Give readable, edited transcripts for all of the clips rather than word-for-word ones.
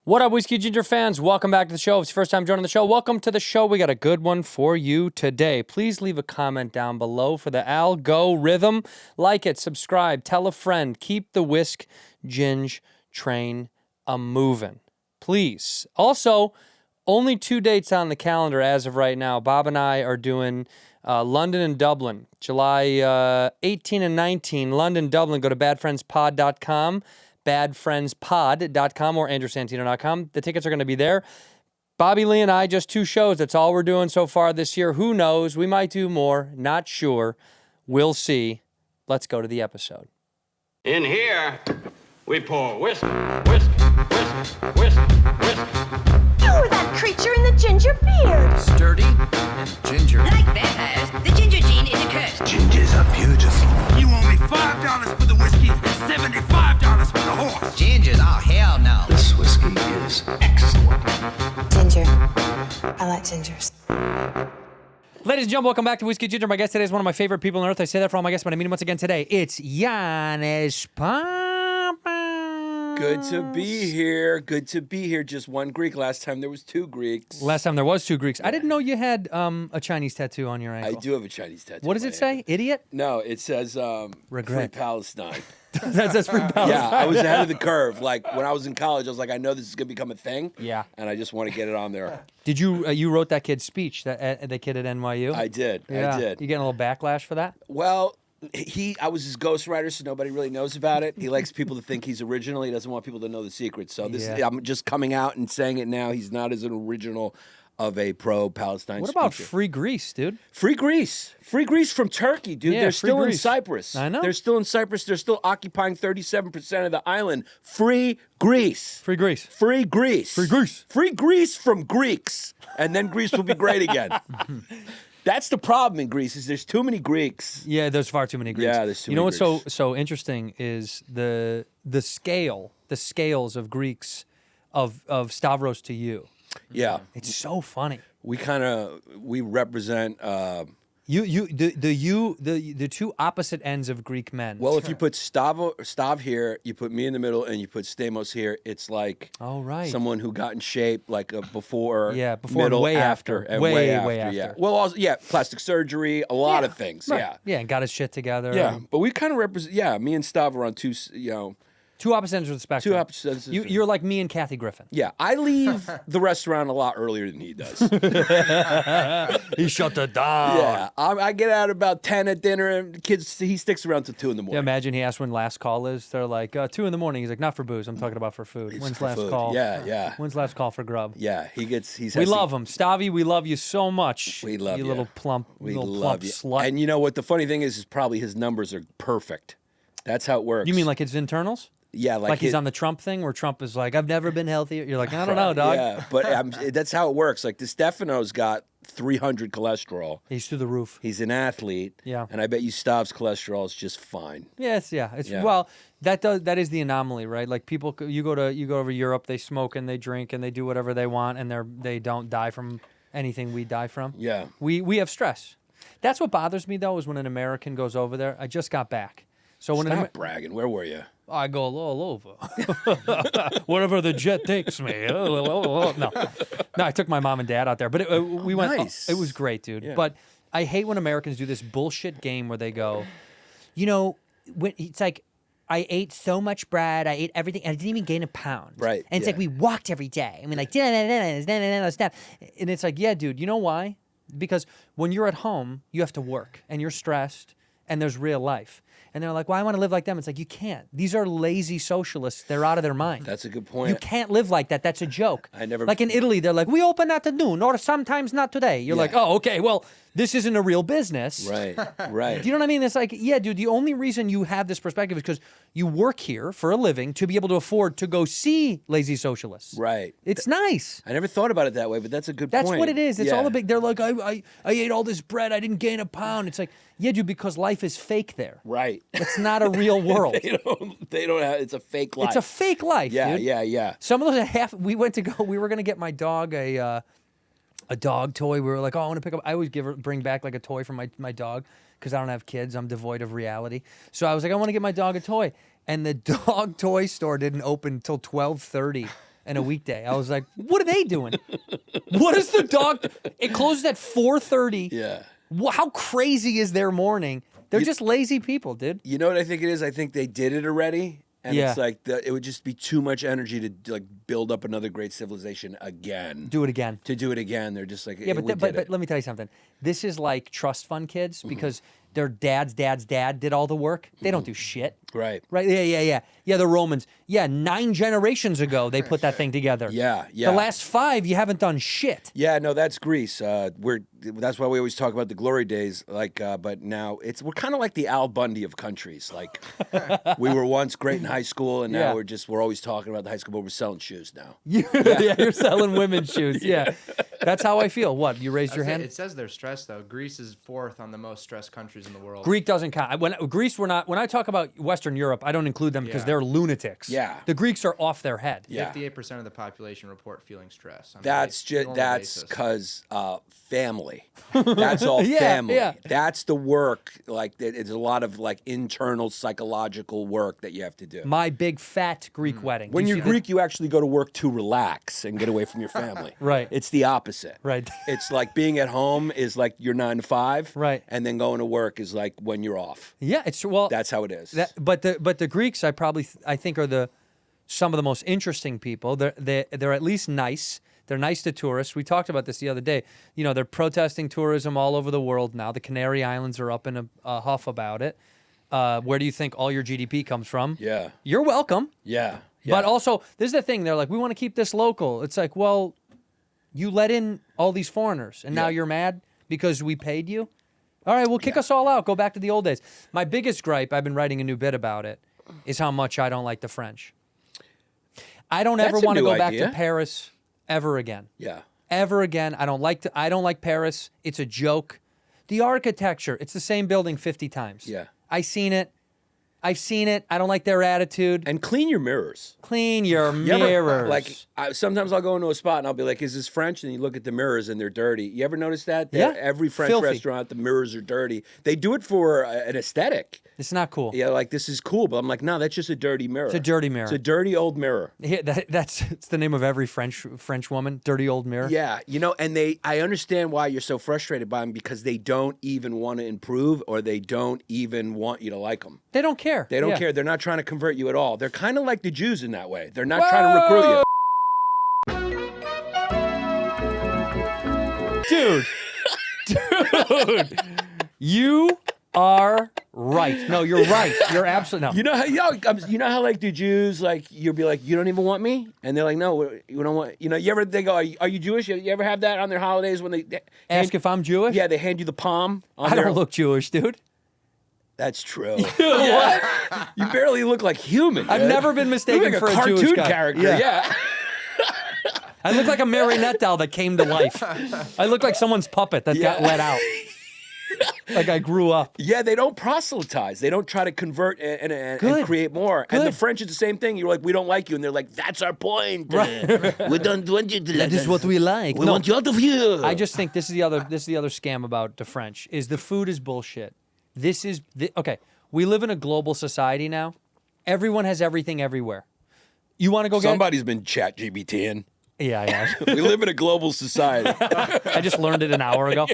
What up, Whiskey Ginger fans? Welcome back to the show. If it's your first time joining the show, welcome to the show. We got a good one for you today. Please leave a comment down below for the algorithm. Like it, subscribe, tell a friend. Keep the Whisk Ginge train a-moving. Please. Also, only 2 dates on the calendar as of right now. Bob and I are doing London and Dublin, July 18 and 19. London, Dublin. Go to badfriendspod.com. badfriendspod.com or andrewsantino.com. The tickets are going to be there. Bobby Lee and I, just 2 shows. That's all we're doing so far this year. Who knows? We might do more. Not sure. We'll see. Let's go to the episode. In here, we pour whisk, whisk, whisk, whisk, whisk. You were that creature in the ginger beard. Sturdy and ginger. Like vampires, the ginger gene is a curse. Gingers are beautiful. You owe me $5 for the whiskey and $75 for the horse. Gingers? Oh, hell no. This whiskey is excellent. Ginger. I like gingers. Ladies and gentlemen, welcome back to Whiskey Ginger. My guest today is one of my favorite people on earth. I say that for all my guests, but I mean him once again today. It's Yannis Pappas. Good to be here. Good to be here. Just one Greek. Last time there was 2 Greeks. Last time there was 2 Greeks. I didn't know you had a Chinese tattoo on your ankle. I do have a Chinese tattoo. What does it say? Idiot? No, it says Regret. Free Palestine. That says free Palestine. Yeah, I was ahead of the curve. Like when I was in college, I was like, I know this is gonna become a thing. Yeah. And I just want to get it on there. Did you you wrote that kid's speech, that the kid at NYU? I did. Yeah. I did. You getting a little backlash for that? Well, I was his ghostwriter, so nobody really knows about it. He likes people to think he's original. He doesn't want people to know the secret. So Yeah. I'm just coming out and saying it now. He's not as an original of a pro-Palestine What about speaker. free Greece, dude? Free Greece. Free Greece from Turkey, dude. Yeah, They're free still Greece. in Cyprus. I know. They're still in Cyprus. They're still occupying 37% of the island. Free Greece. Free Greece. Free Greece. Free Greece. Free Greece from Greeks. And then Greece will be great again. That's the problem in Greece is there's too many Greeks. Yeah, there's far too many Greeks. Yeah, there's too You know many what's so interesting is the scales of Greeks of Stavros to you. Yeah. It's so funny. We represent The two opposite ends of Greek men. well, if you put Stav here, you put me in the middle, and you put Stamos here, it's like Oh, right. someone who got in shape like before, Yeah, before and middle, way after. and Way, way way after. Yeah. after. Well, also, yeah, plastic surgery, a lot of things. Right. Yeah. Yeah, and got his shit together. Yeah, and but we kind of represent. Yeah, me and Stav are on two Two opposite ends of the spectrum. two opposite ends of the You're like me and Kathy Griffin. Yeah, I leave the restaurant a lot earlier than he does. He shut the down. Yeah, I get out about 10 at dinner, and he sticks around till 2 in the morning. Yeah, imagine he asked when last call is. They're like 2 in the morning. He's like, not for booze. I'm talking about for food. It's When's for last food. call? Yeah, yeah. When's last call for grub? Yeah, he We love him, Stavi. We love you so much. We love you, you. little plump, We little love plump you. slut. And you know what? The funny thing is probably his numbers are perfect. That's how it works. You mean like his internals? Yeah, Like he's his- on the Trump thing, where Trump is like, I've never been healthier. You're like, I don't know, dog. Yeah, but that's how it works. Like, DeStefano's got 300 cholesterol. He's through the roof. He's an athlete. Yeah. And I bet you Stav's cholesterol is just fine. It's Yeah. well, that is the anomaly, right? Like people, you go over Europe, they smoke and they drink and they do whatever they want, and they don't die from anything we die from. Yeah. We have stress. That's what bothers me though, is when an American goes over there. I just got back, so when Stop bragging. Where were you? I go all over. Wherever the jet takes me. No, I took my mom and dad out there, but we went. Nice. It was great, dude. Yeah. But I hate when Americans do this bullshit game where they go, when it's like, I ate so much bread, I ate everything, and I didn't even gain a pound. Right, And it's yeah. like we walked every day. I mean, like, stuff. And it's like, yeah, dude, you know why? Because when you're at home, you have to work, and you're stressed, and there's real life. And they're like, well, I want to live like them. It's like, you can't. These are lazy socialists. They're out of their mind. That's a good point. You can't live like that. That's a joke. I never- Like in Italy, they're like, we open at noon, or sometimes not today. You're like, Yeah. oh, okay, well, this isn't a real business. Right, right. Do you know what I mean? It's like, yeah, dude, the only reason you have this perspective is because you work here for a living to be able to afford to go see lazy socialists. Right. It's nice. I never thought about it that way, but that's a good That's point. what it is. It's all Yeah. a big, they're like, I ate all this bread. I didn't gain a pound. It's like, yeah, dude, because life is fake there. Right. It's not a real world. They don't have, it's a fake life. It's a fake life, Yeah, dude. yeah. Some of those we were going to get my dog a dog toy. We were like, oh, I want to pick up. I always bring back like a toy for my dog because I don't have kids. I'm devoid of reality. So I was like, I want to get my dog a toy. And the dog toy store didn't open until 12:30. and a weekday. I was like, what are they doing? What is the dog? It closes at 4:30. Yeah. How crazy is their morning? They're just lazy people, dude. You know what I think it is? I think they did it already. And Yeah. it's like it would just be too much energy to like build up another great civilization again. Do it again. To do it again, they're just like, Yeah, we but did it. let me tell you something. This is like trust fund kids because their dad's dad did all the work. They don't do shit. Right. Right? Yeah. Yeah, the Romans. Yeah, 9 generations ago they put that thing together. Yeah. The last 5, you haven't done shit. Yeah, no, that's Greece. That's why we always talk about the glory days. Like, but now we're kind of like the Al Bundy of countries. Like, we were once great in high school, and now Yeah. we're always talking about the high school, but we're selling shoes now. Yeah, you're selling women's shoes. Yeah. That's how I feel. What? You raised your hand? It says they're stressed though. Greece is 4th on the most stressed countries in the world. Greek doesn't count. When I talk about Western Europe, I don't include them because Yeah. they're lunatics. Yeah. The Greeks are off their head. Yeah. 58% of the population report feeling stress. On a That's normal that's basis. because family. That's all Yeah, family. yeah. That's the work. Like, it's a lot of like internal psychological work that you have to do. My big fat Greek wedding. When Do you you're see Greek, you actually go to work to relax and get away from your family. Right. It's the opposite. Right. It's like being at home is like your 9 to 5. Right. And then going to work is like when you're off. Yeah, it's well. That's how it is. But the Greeks, I think are some of the most interesting people. They're at least nice. They're nice to tourists. We talked about this the other day. You know, they're protesting tourism all over the world now. The Canary Islands are up in a huff about it. Where do you think all your GDP comes from? Yeah. You're welcome. Yeah. But also, this is the thing. They're like, we want to keep this local. It's like, well, you let in all these foreigners, and now Yeah. you're mad because we paid you? All right, well, kick us all out. Go back to the old days. My biggest gripe, I've been writing a new bit about it, is how much I don't like the French. I don't ever That's a want to new go back idea. to Paris ever again. Yeah. Ever again. I don't like Paris. It's a joke. The architecture, it's the same building 50 times. Yeah. I've seen it. I don't like their attitude. And clean your mirrors. Clean your You ever- mirrors. like, sometimes I'll go into a spot and I'll be like, is this French? And you look at the mirrors and they're dirty. You ever notice that? Yeah. Every French Filthy. restaurant, the mirrors are dirty. They do it for an aesthetic. It's not cool. Yeah, like, this is cool. But I'm like, no, that's just a dirty mirror. It's a dirty mirror. It's a dirty old mirror. Yeah, it's the name of every French woman. Dirty old mirror. Yeah, and I understand why you're so frustrated by them because they don't even want to improve or they don't even want you to like them. They don't care. They don't Yeah. care. They're not trying to convert you at all. They're kind of like the Jews in that way. They're not trying to recruit you. Dude, you are right. No, you're right. You're absolutely no. You know how like the Jews, like you'll be like, you don't even want me, and they're like, no, we don't want. They go, are you Jewish? You ever have that on their holidays when they Ask if I'm Jewish. Yeah, they hand you the palm. I don't look Jewish, dude. That's true. What? You barely look like human. I've dude. never been You mistaken look for like a a Jewish cartoon guy. character. Yeah. I look like a marionette doll that came to life. I look like someone's puppet that got let out. Like I grew up. Yeah, they don't proselytize. They don't try to convert and create more. And the Good. French is the same thing. You're like, we don't like you. And they're like, that's our point. We don't want you to That is what we like. We No, want you out of here. I just think this is the other scam about the French is the food is bullshit. Okay. We live in a global society now. Everyone has everything everywhere. You want to go Somebody's been chat GBTing. Yeah. We live in a global society. I just learned it an hour ago.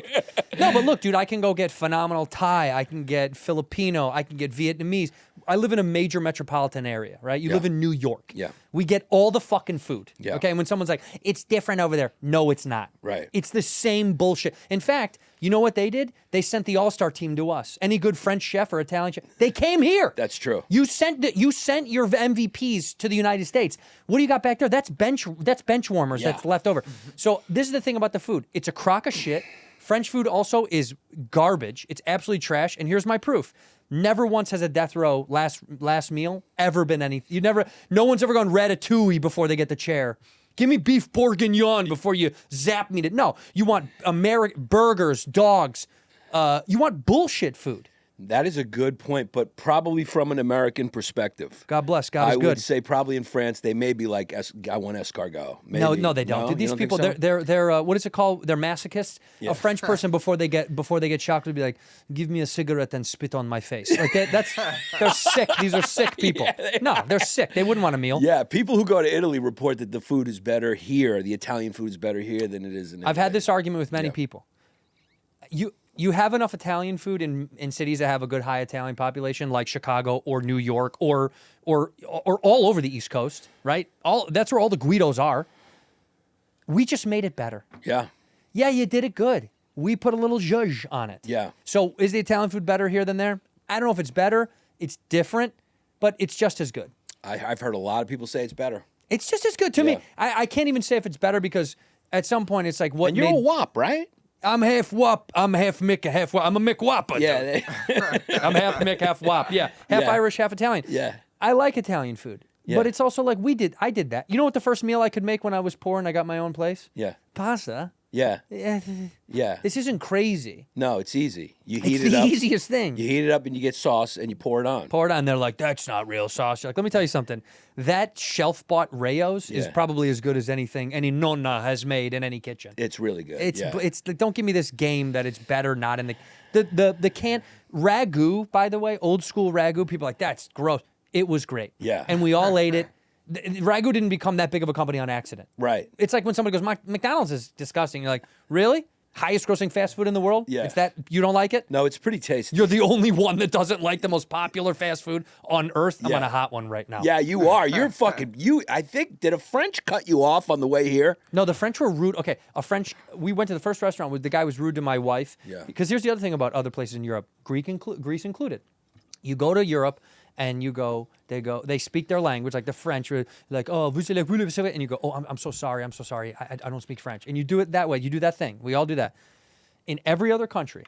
No, but look, dude, I can go get phenomenal Thai. I can get Filipino. I can get Vietnamese. I live in a major metropolitan area, right? You live in New York. Yeah. We get all the fucking food. Yeah. Okay. And when someone's like, it's different over there. No, it's not. Right. It's the same bullshit. In fact, you know what they did? They sent the all-star team to us. Any good French chef or Italian chef, they came here. That's true. You sent your MVPs to the United States. What do you got back there? That's bench warmers Yeah. that's left over. So this is the thing about the food. It's a crock of shit. French food also is garbage. It's absolutely trash. And here's my proof. Never once has a death row last meal ever been any. No one's ever gone ratatouille before they get the chair. Give me beef bourguignon before you zap me to. No, you want burgers, dogs. You want bullshit food. That is a good point, but probably from an American perspective. God bless. God is I good. would say probably in France they may be like, I want escargot. Maybe. No, they don't. No? Dude, these You don't people, think so? they're what is it called? They're masochists. Yeah. A French person before they get shocked would be like, "Give me a cigarette and spit on my face." Like they're sick. These are sick people. No, they're sick. They wouldn't want a meal. Yeah, people who go to Italy report that the food is better here. The Italian food is better here than it is in Italy. I've had this argument with many people. You have enough Italian food in cities that have a good high Italian population, like Chicago or New York or all over the East Coast, right? That's where all the Guidos are. We just made it better. Yeah. Yeah, you did it good. We put a little zhuzh on it. Yeah. So is the Italian food better here than there? I don't know if it's better. It's different, but it's just as good. I've heard a lot of people say it's better. It's just as good to me. I can't even say if it's better because at some point it's like what And you're a wop, right? I'm half wop. I'm half Mick, half wop. I'm a Mick Whopper. Yeah. I'm half Mick, half wop. Yeah. Half Yeah. Irish, half Italian. Yeah. I like Italian food. Yeah. But it's also like I did that. You know what the first meal I could make when I was poor and I got my own place? Yeah. Pasta. Yeah. Eh, Yeah. This isn't crazy. No, it's easy. You heat It's it the up. easiest thing. You heat it up and you get sauce and you pour it on. Pour it on. They're like, that's not real sauce. You're like, let me tell you something. That shelf-bought Rayo's is Yeah. probably as good as anything any nonna has made in any kitchen. It's really good. It's don't give me this game that it's better not in the can ragu, by the way, old school ragu. People are like, that's gross. It was great. Yeah. And we all ate it. Ragu didn't become that big of a company on accident. Right. It's like when somebody goes, McDonald's is disgusting. You're like, really? Highest grossing fast food in the world? Yeah. It's that you don't like it? No, it's pretty tasty. You're the only one that doesn't like the most popular fast food on earth. I'm Yeah. on a hot one right now. Yeah, you are. You're fucking. I think, did a French cut you off on the way here? No, the French were rude. Okay, we went to the first restaurant where the guy was rude to my wife. Yeah. Because here's the other thing about other places in Europe, Greece included. You go to Europe and they speak their language, like the French, like, oh, vous allez, and you go, oh, I'm so sorry, I don't speak French. And you do it that way, you do that thing. We all do that. In every other country,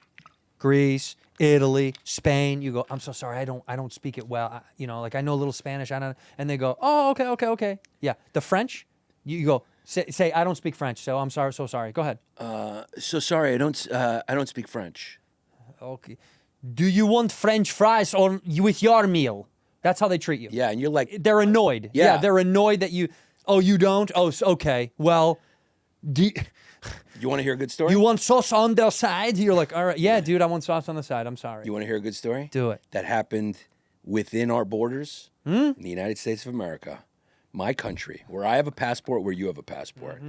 Greece, Italy, Spain, you go, I'm so sorry, I don't speak it well. Like I know a little Spanish, and they go, oh, okay. Yeah, the French, you go, say I don't speak French, so I'm sorry, so sorry. Go ahead. So sorry, I don't speak French. Okay. Do you want French fries or with your meal? That's how they treat you. Yeah, and you're like, They're annoyed. Yeah. They're annoyed that you. Oh, you don't. Oh, okay. Well, you want to hear a good story? you want sauce on the side? You're like, all right, yeah, dude, I want sauce on the side. I'm sorry. You want to hear a good story? Do it. That happened within our borders in the United States of America, my country, where I have a passport, where you have a passport.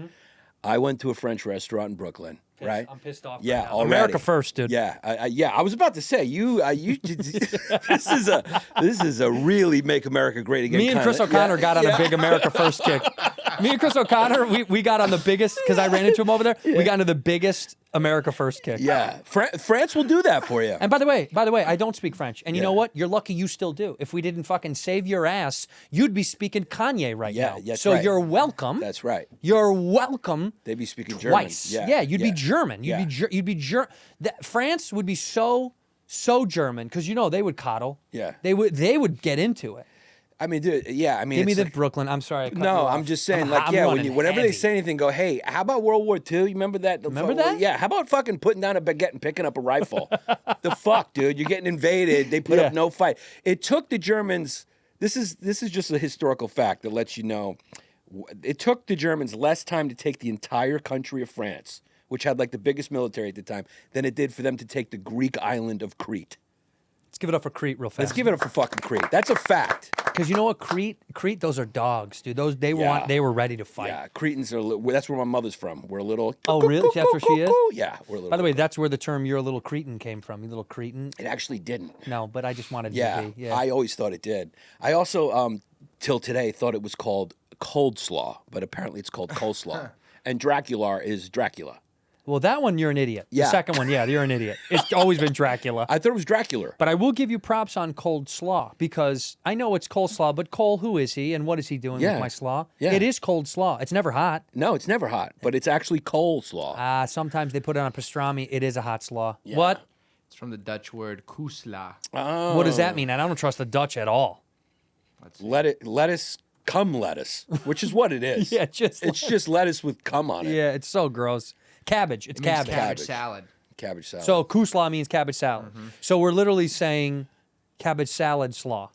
I went to a French restaurant in Brooklyn. Right? I'm pissed off. Yeah, right now. already. America first, dude. Yeah, I was about to say this is a really make America great again. Me and Chris O'Connor got on a big America first kick. Me and Chris O'Connor, we got on the biggest, because I ran into him over there. We got into the biggest America first kick. Yeah, France will do that for you. And by the way, I don't speak French. And you know what? You're lucky you still do. If we didn't fucking save your ass, you'd be speaking Kanye right now. Yeah, that's so right. you're welcome. That's right. You're welcome. They'd be speaking German. Twice. Yeah, you'd be German. You'd be German. France would be so German because they would coddle. Yeah. They would get into it. I mean, dude. Yeah, I mean, Give me it's the like, Brooklyn. I'm sorry. I cut you no, off. I'm just saying, I'm running whenever they heavy. say anything, go, hey, how about World War II? You remember that? Remember that? Yeah. How about fucking putting down a baguette and picking up a rifle? The fuck, dude? You're getting invaded. They put up no fight. It took the Germans. This is just a historical fact that lets you know. It took the Germans less time to take the entire country of France, which had like the biggest military at the time, than it did for them to take the Greek island of Crete. Let's give it up for Crete real fast. Let's give it up for fucking Crete. That's a fact. Because you know what, Crete, those are dogs, dude. They were ready to fight. Yeah, Cretans are. That's where my mother's from. We're a little. Oh, really? That's where she is? Yeah, we're a little. By the way, that's where the term "you're a little Cretan" came from. You little Cretan. it actually didn't. No, but I just wanted Yeah, to be. Yeah. I always thought it did. I also, till today, thought it was called cold slaw, but apparently it's called coleslaw. And Dracula is Dracula. Well, that one, you're an idiot. Yeah. The second one, you're an idiot. It's always been Dracula. I thought it was Dracula. But I will give you props on cold slaw because I know it's coleslaw, but Cole, who is he and what is he doing with my slaw? Yeah. It is cold slaw. It's never hot. No, it's never hot, but it's actually coleslaw. Sometimes they put it on pastrami. It is a hot slaw. Yeah. What? It's from the Dutch word kusla. What does that mean? And I don't trust the Dutch at all. Lettuce, cum lettuce, which is what it is. Yeah, it's just lettuce with cum on it. Yeah, it's so gross. Cabbage. It's It means cabbage. cabbage salad. Cabbage salad. So couscous means cabbage salad. So we're literally saying cabbage salad slaw.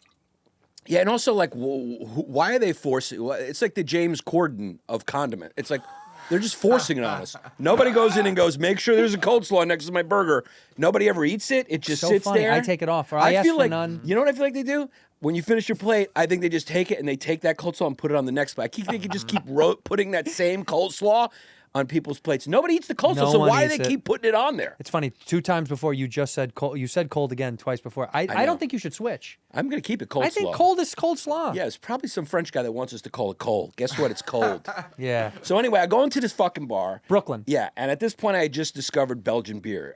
Yeah, and also like, why are they forcing? It's like the James Corden of condiment. It's like they're just forcing it on us. Nobody goes in and goes, make sure there's a cold slaw next to my burger. Nobody ever eats it. It just So sits funny. there. I take it off, or I ask feel for like none. You know what I feel like they do? When you finish your plate, I think they just take it and they take that cold slaw and put it on the next plate. I keep thinking just keep putting that same cold slaw on people's plates. Nobody eats the cold slaw, No so one why do eats they it. keep putting it on there? It's funny. 2 times before you just said cold. You said cold again twice before. I know. don't think you should switch. I'm gonna keep it cold I think slaw. cold is cold slaw. Yeah, it's probably some French guy that wants us to call it cold. Guess what? It's cold. Yeah. So anyway, I go into this fucking bar. Brooklyn. Yeah, and at this point, I had just discovered Belgian beer,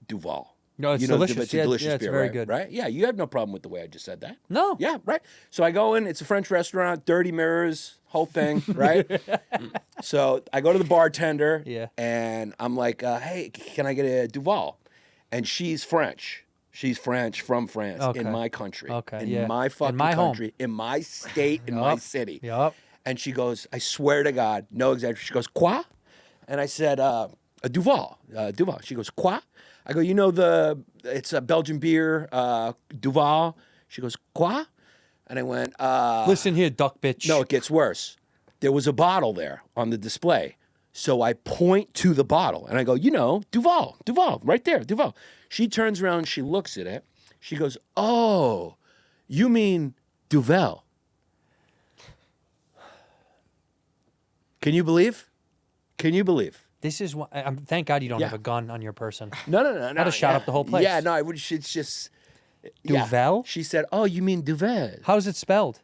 Duval. No, it's You know, delicious. It's a Yeah, delicious yeah, it's beer, very right? good. Right? Yeah, you have no problem with the way I just said that. No. Yeah, right. So I go in. It's a French restaurant, dirty mirrors, whole thing, right? So I go to the bartender. Yeah. And I'm like, hey, can I get a Duval? And she's French. She's French from France Okay. in my country. Okay, In yeah. my fucking In my home. country, in my state, in my Yup. city. Yup. And she goes, I swear to God, no exaggeration. She goes, quoi? And I said, a Duval. Duval. She goes, quoi? I go, you know, it's a Belgian beer, Duval. She goes, quoi? And I went, Listen here, duck bitch. no, it gets worse. There was a bottle there on the display. So I point to the bottle and I go, you know, Duval, right there, Duval. She turns around, she looks at it. She goes, oh, you mean Duvel. Can you believe? Can you believe? This is what. Thank God you don't Yeah. have a gun on your person. No. I'd have shot up the whole place. Yeah, no, it's just. yeah. Duvel? She said, oh, you mean Duvel. How's it spelled?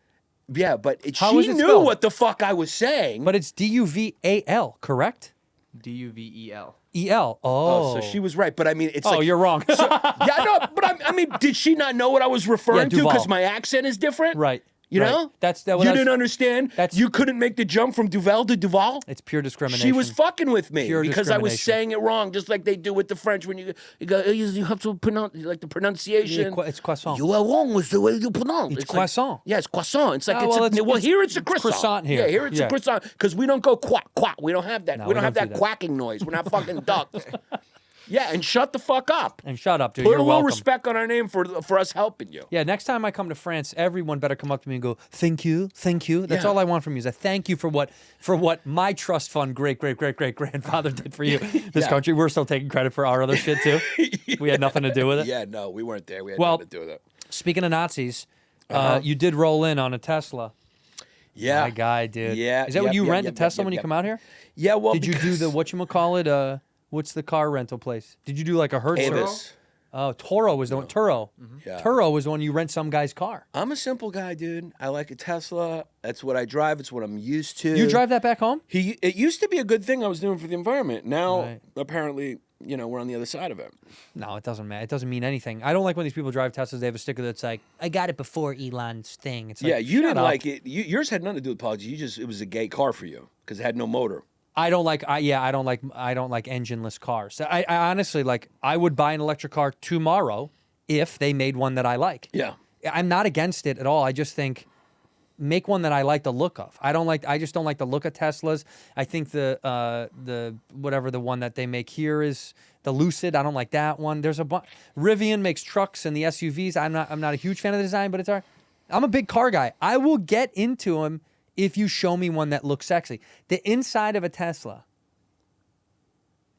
Yeah, but How is she it knew spelled? what the fuck I was saying. But it's Duval, correct? Duvel. El. Oh. So she was right. But I mean, it's Oh, like. you're wrong. Yeah, no, but I mean, did she not know what I was referring to? Duval. Because my accent is different? Right. You right. know? Well, you didn't understand? that's- You couldn't make the jump from Duvel to Duval? It's pure discrimination. She was fucking with me Pure because I was discrimination. saying it wrong, just like they do with the French when you go, you have to pronounce like the pronunciation. It's croissant. You are wrong with the way you pronounce. It's like- croissant. yeah, it's croissant. It's like Oh, well, it's- here it's a it's croissant. croissant here. Yeah, here it's Yeah. a croissant because we don't go quack quack. We don't have that. No, we don't have do that quacking noise. We're not fucking ducks. Yeah, and shut the fuck up. And shut up, dude. Put You're a little welcome. respect on our name for us helping you. Yeah, next time I come to France, everyone better come up to me and go, "Thank you, thank you." That's Yeah. all I want from you is a thank you for what my trust fund great grandfather did for you. This Yeah. country, we're still taking credit for our other shit too. We had nothing to do with it. Yeah, no, we weren't there. We had Well, nothing to do with it. Speaking of Nazis, you did roll in on a Tesla. Yeah, My guy, dude. Yeah, Is that what yep, you yep, rent yep, a Tesla yep, when you yep. come out here? Yeah, well, Did you do the whatchamacallit? What's the car rental place? Did you do like a Hertz? or- Avis. Oh, Toro was the one. Turo. Yeah. Turo was the one you rent some guy's car. I'm a simple guy, dude. I like a Tesla. That's what I drive. It's what I'm used to. You drive that back home? It used to be a good thing I was doing for the environment. Now, Right. apparently, we're on the other side of it. No, it doesn't matter. It doesn't mean anything. I don't like when these people drive Teslas. They have a sticker that's like, "I got it before Elon's thing." It's like, Yeah, you shut didn't up. like it. Yours had nothing to do with politics. It was a gay car for you because it had no motor. I don't like engineless cars. I honestly I would buy an electric car tomorrow if they made one that I like. Yeah. I'm not against it at all. I just think make one that I like the look of. I just don't like the look of Teslas. I think the one that they make here is the Lucid. I don't like that one. There's a bunch. Rivian makes trucks and the SUVs. I'm not a huge fan of the design, but it's all right. I'm a big car guy. I will get into them if you show me one that looks sexy. The inside of a Tesla,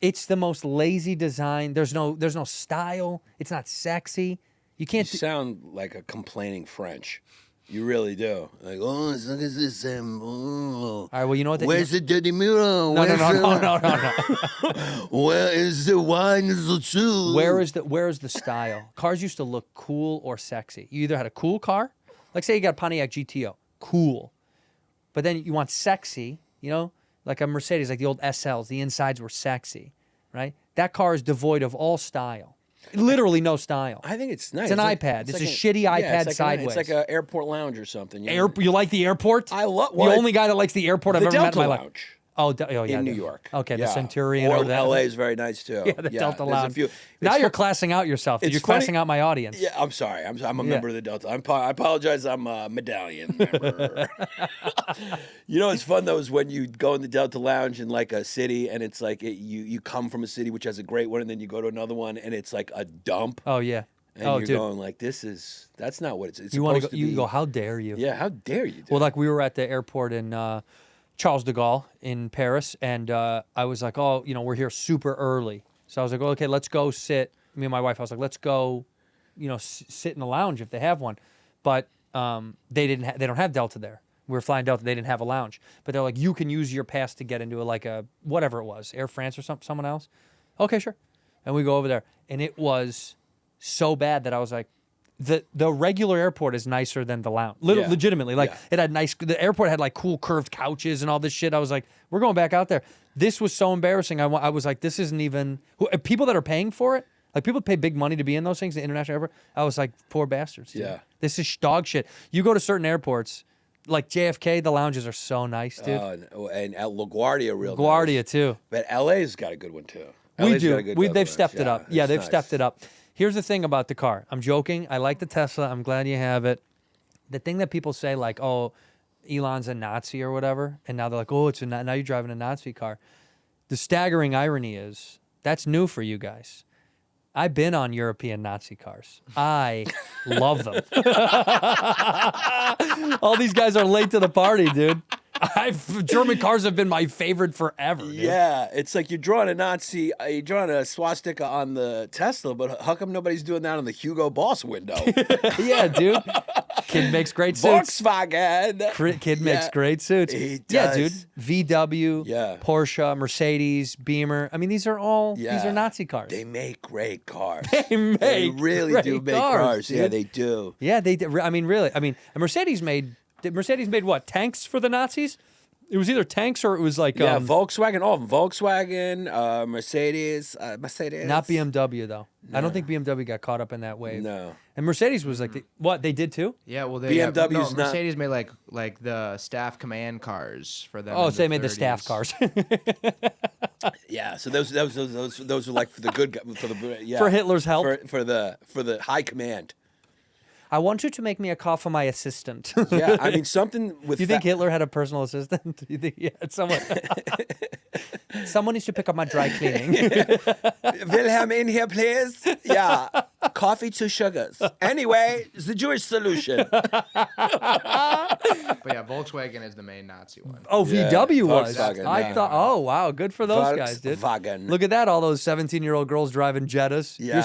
it's the most lazy design. There's no style. It's not sexy. You can't. You sound like a complaining French. You really do. Like, oh, look at this. All right. Well, you know what? Where's the dirty mirror? No. Where is the wine? Where is the style? Cars used to look cool or sexy. You either had a cool car, like say you got a Pontiac GTO, cool. But then you want sexy, like a Mercedes, like the old SLs. The insides were sexy, right? That car is devoid of all style. Literally no style. I think it's nice. It's an iPad. It's a shitty iPad sideways. It's like an airport lounge or something. You like the airport? I love the only guy that likes the airport I've the ever met Delta in my life. Lounge. Yeah, in New York. Okay, the Yeah. Centurion Or over that. LA is very nice too. Yeah, the Delta there's a Lounge. few- Now it's you're fu- classing out yourself. Dude. it's You're funny- classing out my audience. Yeah, I'm sorry. I'm a member of the Delta. I apologize. I'm a medallion member. You know what's fun though is when you go in the Delta Lounge in like a city and it's like you come from a city which has a great one and then you go to another one and it's like a dump. Oh yeah. And Oh you're dude. going like that's not what it's You want supposed to go? to You be. go? How dare you? Yeah, how dare you? Well, like we were at the airport in Charles de Gaulle in Paris, and I was like, oh, we're here super early. So I was like, oh, okay, let's go sit. Me and my wife, I was like, let's go, sit in the lounge if they have one. But they didn't. They don't have Delta there. We were flying Delta. They didn't have a lounge. But they're like, you can use your pass to get into a whatever it was, Air France or someone else. Okay, sure. And we go over there, and it was so bad that I was like, the regular airport is nicer than the lounge. Yeah. Legitimately, Yeah. it had the airport had like cool curved couches and all this shit. I was like, we're going back out there. This was so embarrassing. I was like, this isn't even people that are paying for it. Like people pay big money to be in those things, the international airport. I was like, poor bastards. Dude. Yeah. This is dog shit. You go to certain airports, like JFK, the lounges are so nice, dude. And at LaGuardia, real LaGuardia nice. too. But LA's got a good one too. We LA's got do. a good Delta They've Lounge. stepped it up. Yeah, it's they've nice. stepped it up. Here's the thing about the car. I'm joking. I like the Tesla. I'm glad you have it. The thing that people say, like, oh, Elon's a Nazi or whatever, and now they're like, oh, now you're driving a Nazi car. The staggering irony is that's new for you guys. I've been on European Nazi cars. I love them. All these guys are late to the party, dude. German cars have been my favorite forever. Dude. Yeah, it's like you're drawing a Nazi, you're drawing a swastika on the Tesla, but how come nobody's doing that on the Hugo Boss window? Yeah, dude. Kid makes great suits. Volkswagen. Kid makes great suits. He Yeah, dude. does. VW, Yeah. Porsche, Mercedes, Beamer. I mean, these are Nazi cars. They make great cars. They make They really do great make cars, cars. Yeah, dude. they do. Yeah, they did. I mean, really. I mean, Mercedes made what? Tanks for the Nazis? It was either tanks or it was like Yeah, Volkswagen, all of them. Volkswagen, Mercedes. not BMW though. I don't think BMW got caught up in that wave. No. And Mercedes was like, what they did too? Yeah, well, BMW's not- Mercedes made like the staff command cars for them. Oh, in so they the made the 30s. staff cars Yeah, so those are like for the good guy, for the yeah for Hitler's help. for the high command. I want you to make me a call for my assistant. Yeah, I mean something with. Do you think Hitler had a personal assistant? Do you think he had someone? Someone needs to pick up my dry cleaning. Wilhelm in here, please? Yeah, coffee, 2 sugars. Anyway, it's the Jewish solution. But yeah, Volkswagen is the main Nazi one. Oh, Yeah, VW was. Volkswagen, I yeah. thought. Oh, wow, good for those guys, dude. Volkswagen. Look at that! All those 17-year-old girls driving Jettas. Yeah.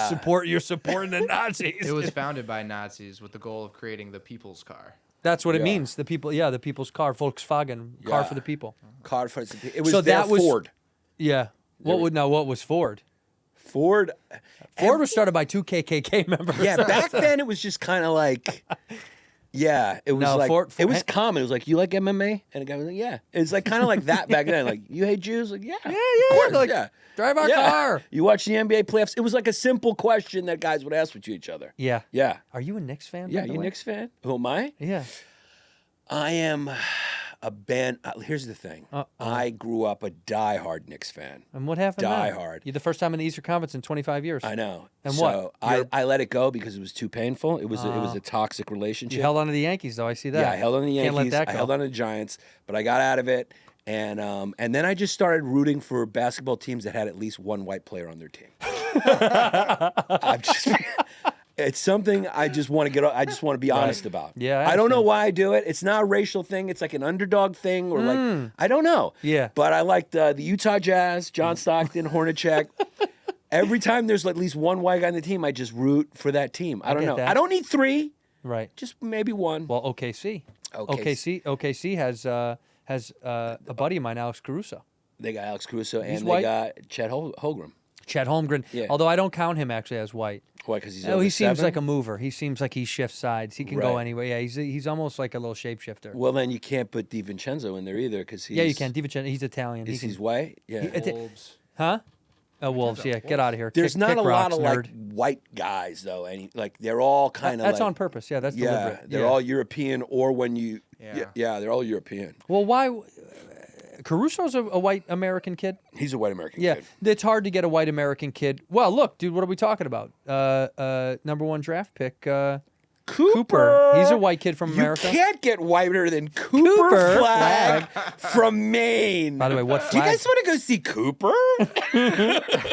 You're supporting the Nazis. It was founded by Nazis with the goal of creating the people's car. That's what it Yeah. means. The people. Yeah, the people's car. Volkswagen. Car Yeah. for the people. Car for it was So their that was- Ford. Yeah. What was Ford? Ford. Ford was started by 2 KKK members. Yeah, back then it was just kind of like. Yeah, it was No, like Ford- it was common. It was like, you like MMA, and a guy was like, yeah. It was like kind of like that back then. Like, you hate Jews? Like, yeah, of course, like, yeah. drive our Yeah. car. You watch the NBA playoffs. It was like a simple question that guys would ask to each other. Yeah. Yeah, Are you a Knicks fan? yeah. by the You way? Knicks fan? Who am I? Yeah. I am a band. Here's the thing. I grew up a diehard Knicks fan. And what happened? Die then? hard. You're the first time in the Eastern Conference in 25 years. I know. And so what? I let it go because it was too painful. It was a toxic relationship. You held on to the Yankees, though. I see that. Yeah, I held on to the Can't Yankees. let that go. I held on to the Giants, but I got out of it, and then I just started rooting for basketball teams that had at least one white player on their team. It's something I just want to get. I just want to be honest about. Yeah, I I don't know understand. why I do it. It's not a racial thing. It's like an underdog thing, or like I don't know. Yeah. But I like the Utah Jazz, John Stockton, Hornacek. Every time there's at least one white guy on the team, I just root for that team. I don't get know. that. I don't need 3, Right. just maybe 1. Well, OKC. OKC. OKC has a buddy of mine, Alex Caruso. They got Alex Caruso He's and white. they got Chet Holmgren. Chet Holmgren. Yeah. Although I don't count him actually as white. Why? Because he's Oh, over he seems 7? like a mover. He seems like he shifts sides. He can go Right. anywhere. Yeah, he's almost like a little shapeshifter. Well, then you can't put DiVincenzo in there either because he's. Yeah, you can. DiVincenzo, he's Italian. He Is can, he's white? Yeah. Wolves. huh? Wolves. Yeah, get out of here. There's Kick- not kick a lot rocks, of nerd. like white guys though, and like they're all kind of. That's like, on purpose. Yeah, that's Yeah, deliberate. they're yeah. all European, or when you. Yeah. Yeah, they're all European. Well, why? Caruso's a white American kid. He's a white American Yeah, kid. it's hard to get a white American kid. Well, look, dude, what are we talking about? Number 1 draft pick, Cooper. He's a white kid from America. You can't get whiter than Cooper Flag from Maine. By the way, what Do you flag? guys want to go see Cooper?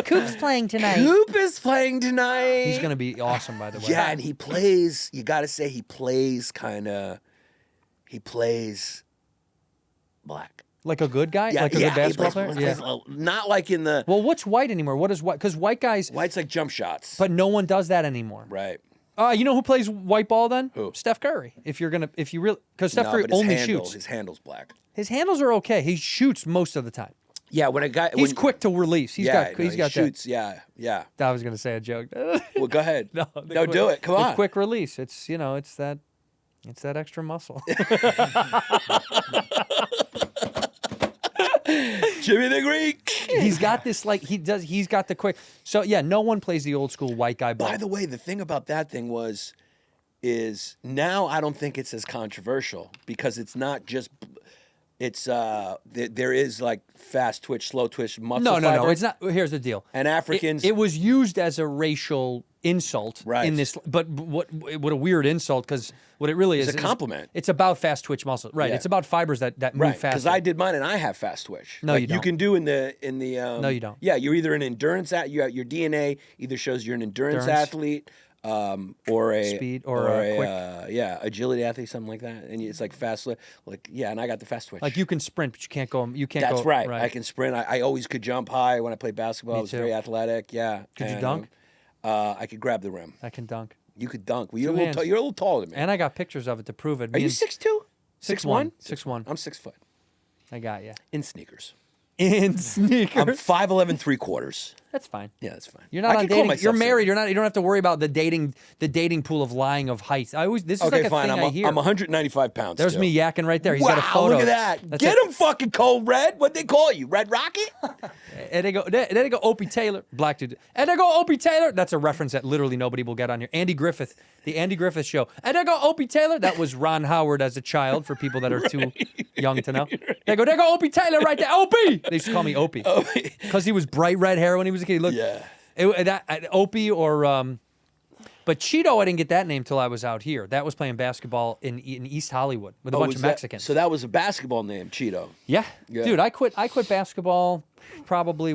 Coop's playing tonight. Coop is playing tonight. He's gonna be awesome, by the way. Yeah, and he plays. You got to say he plays black. Like a good guy, Yeah, like a yeah, good basketball he player. plays, Yeah. not like in the Well, what's white anymore? What is white? Because white guys, white's like jump shots. but no one does that anymore. Right. You know who plays white ball then? Who? Steph Curry. If you really, because Steph No, Curry but his only handle, shoots. His handle's black. His handles are okay. He shoots most of the time. Yeah, when a guy He's when, quick to release. He's yeah, got no, he's he got shoots. Yeah, yeah. that. I was gonna say a joke. Well, go ahead. No, do it. Come the on. quick release. It's it's that extra muscle. Jimmy the Greek. He's got this he's got the quick. So yeah, no one plays the old school white guy ball. By the way, the thing about that thing is now I don't think it's as controversial because it's not just there is like fast twitch, slow twitch, muscle No, fiber. it's not. Here's the deal. And Africans, It was used as a racial insult Right. in this, but what a weird insult because what it really It's is a compliment. It's about fast twitch muscle, right? Yeah. It's about fibers that move right? fast. Because I did mine and I have fast twitch. No, Like, you don't. You can do in the No, you don't. Yeah, you're either an endurance your DNA either shows you're an endurance athlete. Or a Speed or a quick. Agility athlete, something like that, and it's like fast, like and I got the fast twitch. Like you can sprint, but you can't go. You can't That's go. right. I can sprint. I always could jump high when I played basketball. Me I was too. very athletic. Yeah. Could you And, dunk? I could grab the rim. I can dunk, You could dunk. Well, Two hands. you're a little taller than me. and I got pictures of it to prove it. Are you 6'2"? 6'1"? 6'1"? 6'1". I'm 6 foot I got you in sneakers. in sneakers. I'm 5'11" 3/4. That's fine. Yeah, that's fine. You're not I on can call dating. myself You're married. six. You're not. You don't have to worry about the dating pool of lying of height. This is Okay, like a fine. thing I hear. I'm 195 pounds. There's too. me yakking right there. He's wow, got a photo. look at that. That's Get it. him fucking cold red. What'd they call you? Red Rocket? And they go Opie Taylor, black dude. And they go Opie Taylor. That's a reference that literally nobody will get on here. Andy Griffith, the Andy Griffith Show. And they go Opie Taylor. That was Ron Howard as a child for people that are too young to know. They go Opie Taylor right there. Opie. They used to call me Opie because he was bright red hair when he was a kid. He looked, Yeah. Opie or but Cheeto, I didn't get that name till I was out here. That was playing basketball in East Hollywood with a bunch was of that- Mexicans. So that was a basketball name, Cheeto. Yeah. Yeah. Dude, I quit basketball probably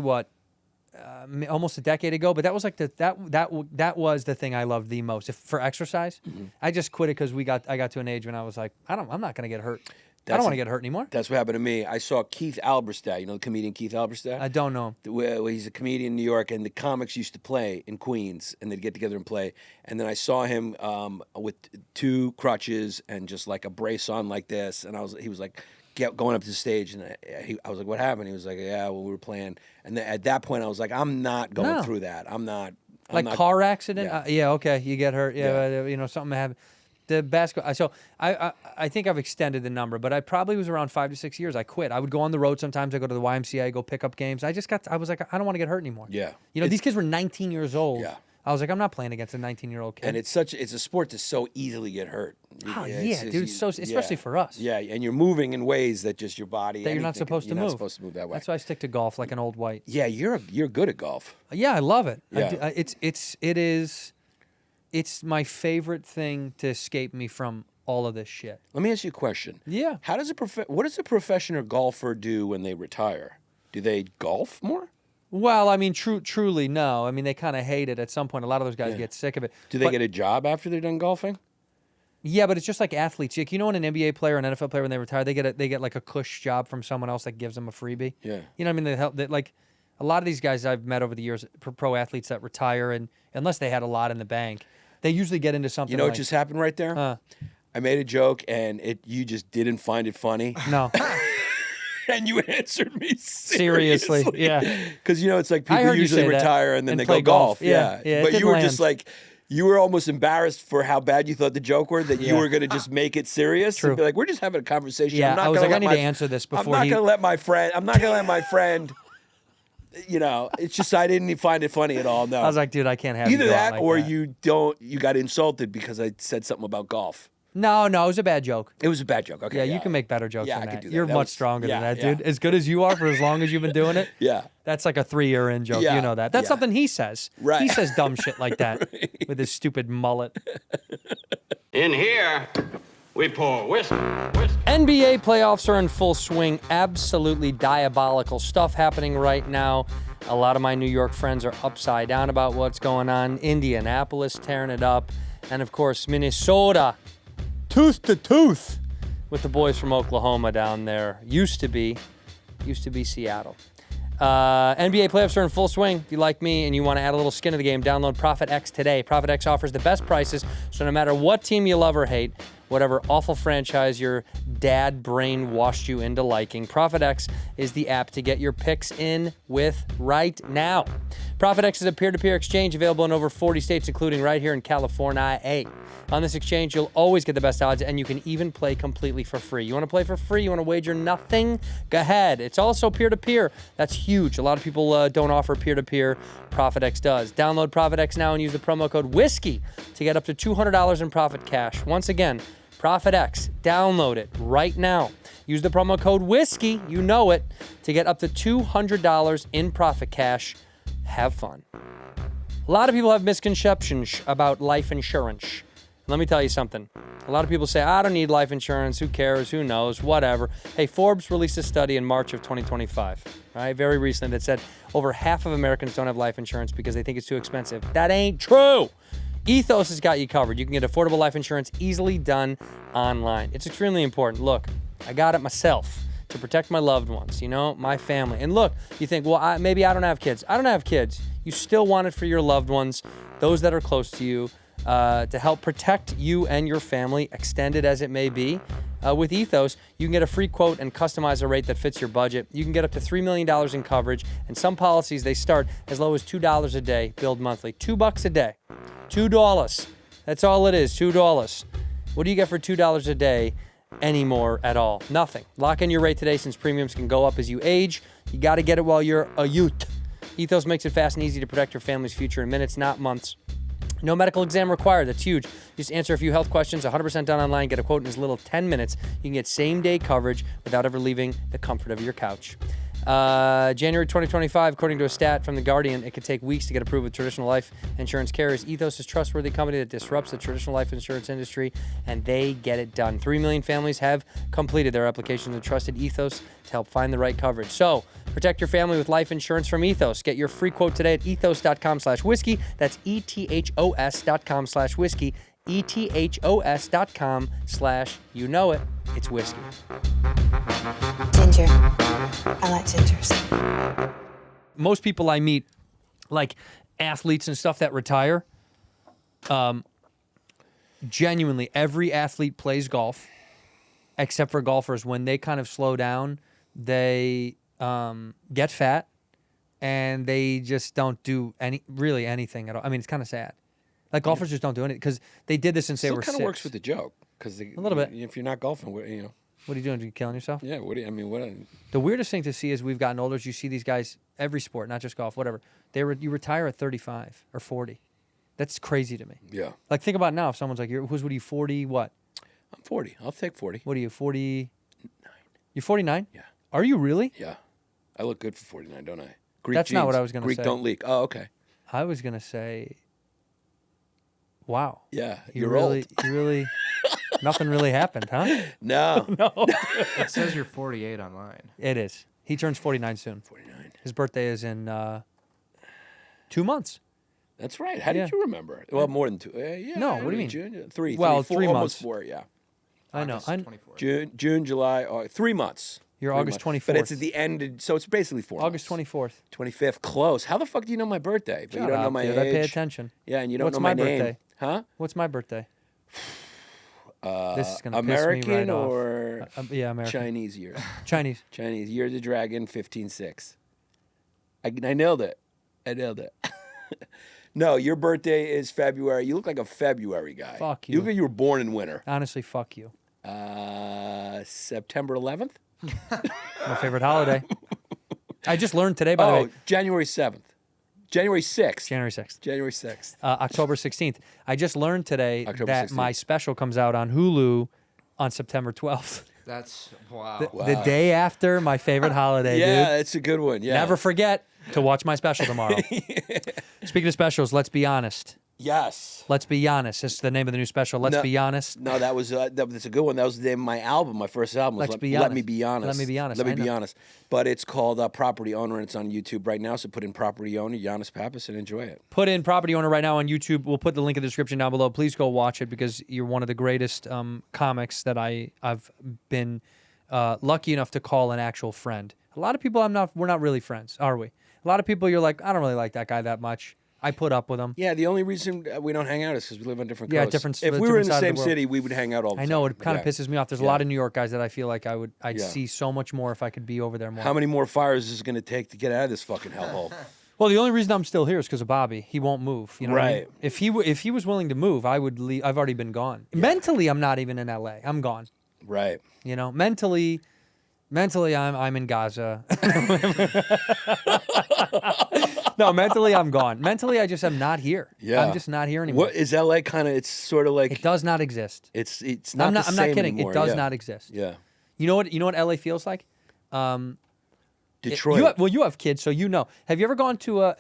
almost a decade ago, but that was like that was the thing I loved the most. For exercise, I just quit it because I got to an age when I was like, I'm not going to get hurt. I don't want to get hurt anymore. That's what happened to me. I saw Keith Alberstadt. You know the comedian Keith Alberstadt? I don't know. Well, he's a comedian in New York, and the comics used to play in Queens, and they'd get together and play. And then I saw him with 2 crutches and just like a brace on like this, and he was like going up to the stage, and I was like, "What happened?" He was like, "Yeah, well, we were playing." And then at that point, I was like, "I'm not going No. through that. I'm not." Like not, car accident? Yeah. Yeah, okay, you get hurt. Yeah, Yeah. Something happened. The basketball. So I think I've extended the number, but I probably was around 5 to 6 years. I quit. I would go on the road sometimes. I go to the YMCA, go pick up games. I was like, I don't want to get hurt anymore. Yeah. These kids were 19 years old. Yeah. I was like, I'm not playing against a 19-year-old kid. And it's a sport to so easily get hurt. Oh, It's yeah, dude. Especially for us. Yeah, and you're moving in ways that just your body. That you're not anything- supposed to you're move. not supposed to move that way. That's why I stick to golf like an old white. Yeah, you're good at golf. Yeah, I love it. Yeah. It's my favorite thing to escape me from all of this shit. Let me ask you a question. Yeah. What does a professional golfer do when they retire? Do they golf more? Well, I mean, truly, no. I mean, they kind of hate it at some point. A lot of those guys get sick of it. Do they But- get a job after they're done golfing? Yeah, but it's just like athletes. Like, when an NBA player, an NFL player, when they retire, they get like a cush job from someone else that gives them a freebie. Yeah. You know what I mean? They help. Like a lot of these guys I've met over the years, pro athletes that retire, and unless they had a lot in the bank, they usually get into something. You know like, what just happened right there? Huh. I made a joke and you just didn't find it funny. No. And you answered me Seriously, yeah. Because it's like I people heard you usually say that retire and then and they play go golf. golf. Yeah, yeah, it But you didn't were land. just like, you were almost embarrassed for how bad you thought the joke were that you were going to just make it serious. True. And be like, we're just having a conversation. Yeah, I'm not I was gonna like, I let need my- to answer this before I'm not he- going to let my friend. I'm not going to let my friend. It's just I didn't find it funny at all. No, I was like, dude, I can't have either you go out that like or that. you got insulted because I said something about golf. No, it was a bad joke. It was a bad joke. Okay. Yeah, you can make better jokes Yeah, than I that. could do that. You're That much was- stronger than yeah, that, dude. yeah. As good as you are for as long as you've been doing it. Yeah. That's like a 3-year in joke. Yeah, You know that. That's yeah. something he says. Right. He says dumb shit like that with his stupid mullet. In here, we pour whiskey. NBA playoffs are in full swing. Absolutely diabolical stuff happening right now. A lot of my New York friends are upside down about what's going on. Indianapolis tearing it up. And of course, Minnesota, tooth to tooth with the boys from Oklahoma down there. Used to be Seattle. NBA playoffs are in full swing. If you like me and you want to add a little skin to the game, download PROPHETX today. PROPHETX offers the best prices, so no matter what team you love or hate, whatever awful franchise your dad brain washed you into liking, PROPHETX is the app to get your picks in with right now. PROPHETX is a peer-to-peer exchange available in over 40 states, including right here in California. On this exchange, you'll always get the best odds, and you can even play completely for free. You want to play for free? You want to wager nothing? Go ahead. It's also peer-to-peer. That's huge. A lot of people don't offer peer-to-peer. PROPHETX does. Download PROPHETX now and use the promo code WHISKEY to get up to $200 in profit cash. Once again, PROPHETX. Download it right now. Use the promo code WHISKEY, you know it, to get up to $200 in profit cash. Have fun. A lot of people have misconceptions about life insurance. Let me tell you something. A lot of people say, I don't need life insurance. Who cares? Who knows? Whatever. Hey, Forbes released a study in March of 2025, right? Very recently, that said over half of Americans don't have life insurance because they think it's too expensive. That ain't true. ETHOS has got you covered. You can get affordable life insurance easily done online. It's extremely important. Look, I got it myself to protect my loved ones, my family. And look, you think, well, maybe I don't have kids. I don't have kids. You still want it for your loved ones, those that are close to you, to help protect you and your family, extended as it may be. With ETHOS, you can get a free quote and customize a rate that fits your budget. You can get up to $3 million in coverage, and some policies, they start as low as $2 a day, billed monthly. $2 a day. $2. That's all it is, $2. What do you get for $2 a day anymore at all? Nothing. Lock in your rate today since premiums can go up as you age. You got to get it while you're a youth. ETHOS makes it fast and easy to protect your family's future in minutes, not months. No medical exam required. That's huge. Just answer a few health questions, 100% done online, get a quote in as little 10 minutes. You can get same-day coverage without ever leaving the comfort of your couch. January 2025, according to a stat from The Guardian, it could take weeks to get approved with traditional life insurance carriers. ETHOS is a trustworthy company that disrupts the traditional life insurance industry, and they get it done. 3 million families have completed their applications and trusted ETHOS to help find the right coverage. So, protect your family with life insurance from ETHOS. Get your free quote today at ethos.com/whiskey. That's ethos.com/whiskey. ethos.com/you know it. It's whiskey. Ginger. I like gingers. Most people I meet, like athletes and stuff that retire, genuinely, every athlete plays golf, except for golfers. When they kind of slow down, they get fat, and they just don't do anything at all. I mean, it's kind of sad. Like golfers just don't do anything because they did this since they were Still 6. kind of works with the joke because A little bit. If you're not golfing, What are you doing? Are you killing yourself? Yeah. The weirdest thing to see as we've gotten older is you see these guys, every sport, not just golf, whatever. You retire at 35 or 40. That's crazy to me. Yeah. Like think about now if someone's like, what are you, 40 what? I'm 40. I'll take 40. What are you, 49? You're 49? Yeah. Are you really? Yeah. I look good for 49, don't I? Greek That's not jeans. what I was gonna Greek say. don't leak. Oh, okay. I was going to say, wow. Yeah. You You're really, old. you really, nothing really happened, huh? No. It says you're 48 online. It is. He turns 49 soon. 49. His birthday is in 2 months. That's right. How Yeah. did you remember? Well, more than 2. Yeah. No, what do you mean? June, 3. Well, 4, 3 almost months. 4. Yeah. I know. August 24th. June, July, 3 months. You're 3 August months. But it's 24th. at the end, so it's basically 4 August months. 24th. 25th. Close. How the fuck do you know my birthday? But Shut you don't know up, my dude. age. I pay attention. Yeah, and you don't What's know my my name. birthday? Huh? What's my birthday? This is gonna American piss me right or off. Yeah, American. Chinese year? Chinese. Chinese. Year of the Dragon, 15/6. I nailed it. I nailed it. No, your birthday is February. You look like a February guy. Fuck You you. look like you were born in winter. Honestly, fuck you. September 11th? My favorite holiday. I just learned today, by the way. January 7th. January 6th. January 6th. January 6th. October 16th. I just learned today October that 16th. my special comes out on Hulu on September 12th. That's wow. The day after my favorite holiday, Yeah, dude. it's a good one. Yeah. Never forget to watch my special tomorrow. Speaking of specials, let's be honest. Yes. Let's be honest. It's the name of the new special. Let's No. be honest. No, that's a good one. That was the name of my album, my first album. Was Let's be Let honest. Me Be Honest. Let Me Be Honest. Let Me I Be know. Honest. But it's called Property Owner, and it's on YouTube right now. So put in Property Owner, Yannis Pappas, and enjoy it. Put in Property Owner right now on YouTube. We'll put the link in the description down below. Please go watch it because you're one of the greatest comics that I've been lucky enough to call an actual friend. A lot of people we're not really friends, are we? A lot of people you're like, I don't really like that guy that much. I put up with him. Yeah, the only reason we don't hang out is because we live on different Yeah, coasts. different- If we were different in the side of same the world. city, we would hang out all the I time. know it kind of Yeah. pisses me off. There's a Yeah. lot of New York guys that I feel like I'd Yeah. see so much more if I could be over there more. How many more fires is it going to take to get out of this fucking hellhole? Well, the only reason I'm still here is because of Bobby. He won't move. You know what I mean? Right. If he was willing to move, I would leave. I've already been gone. Mentally, I'm not even in LA. I'm gone. Right. You know, mentally, I'm in Gaza. No, mentally, I'm gone. Mentally, I just am not here. Yeah. I'm just not here anymore. What is LA kind of? It's sort of like It does not exist. it's not. I'm the not same kidding. anymore. It does Yeah. not exist. Yeah. You know what LA feels like? Detroit. You have kids, so you know. Have you ever gone to a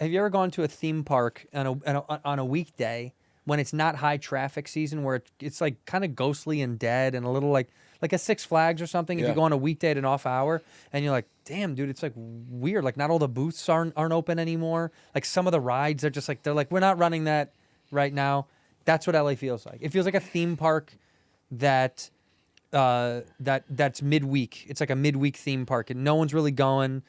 theme park on a weekday when it's not high traffic season, where it's like kind of ghostly and dead and a little like a Six Flags or something? If Yeah. you go on a weekday at an off hour and you're like, damn, dude, it's like weird. Like not all the booths aren't open anymore. Like some of the rides are just like we're not running that right now. That's what LA feels like. It feels like a theme park that's midweek. It's like a midweek theme park, and no one's really going.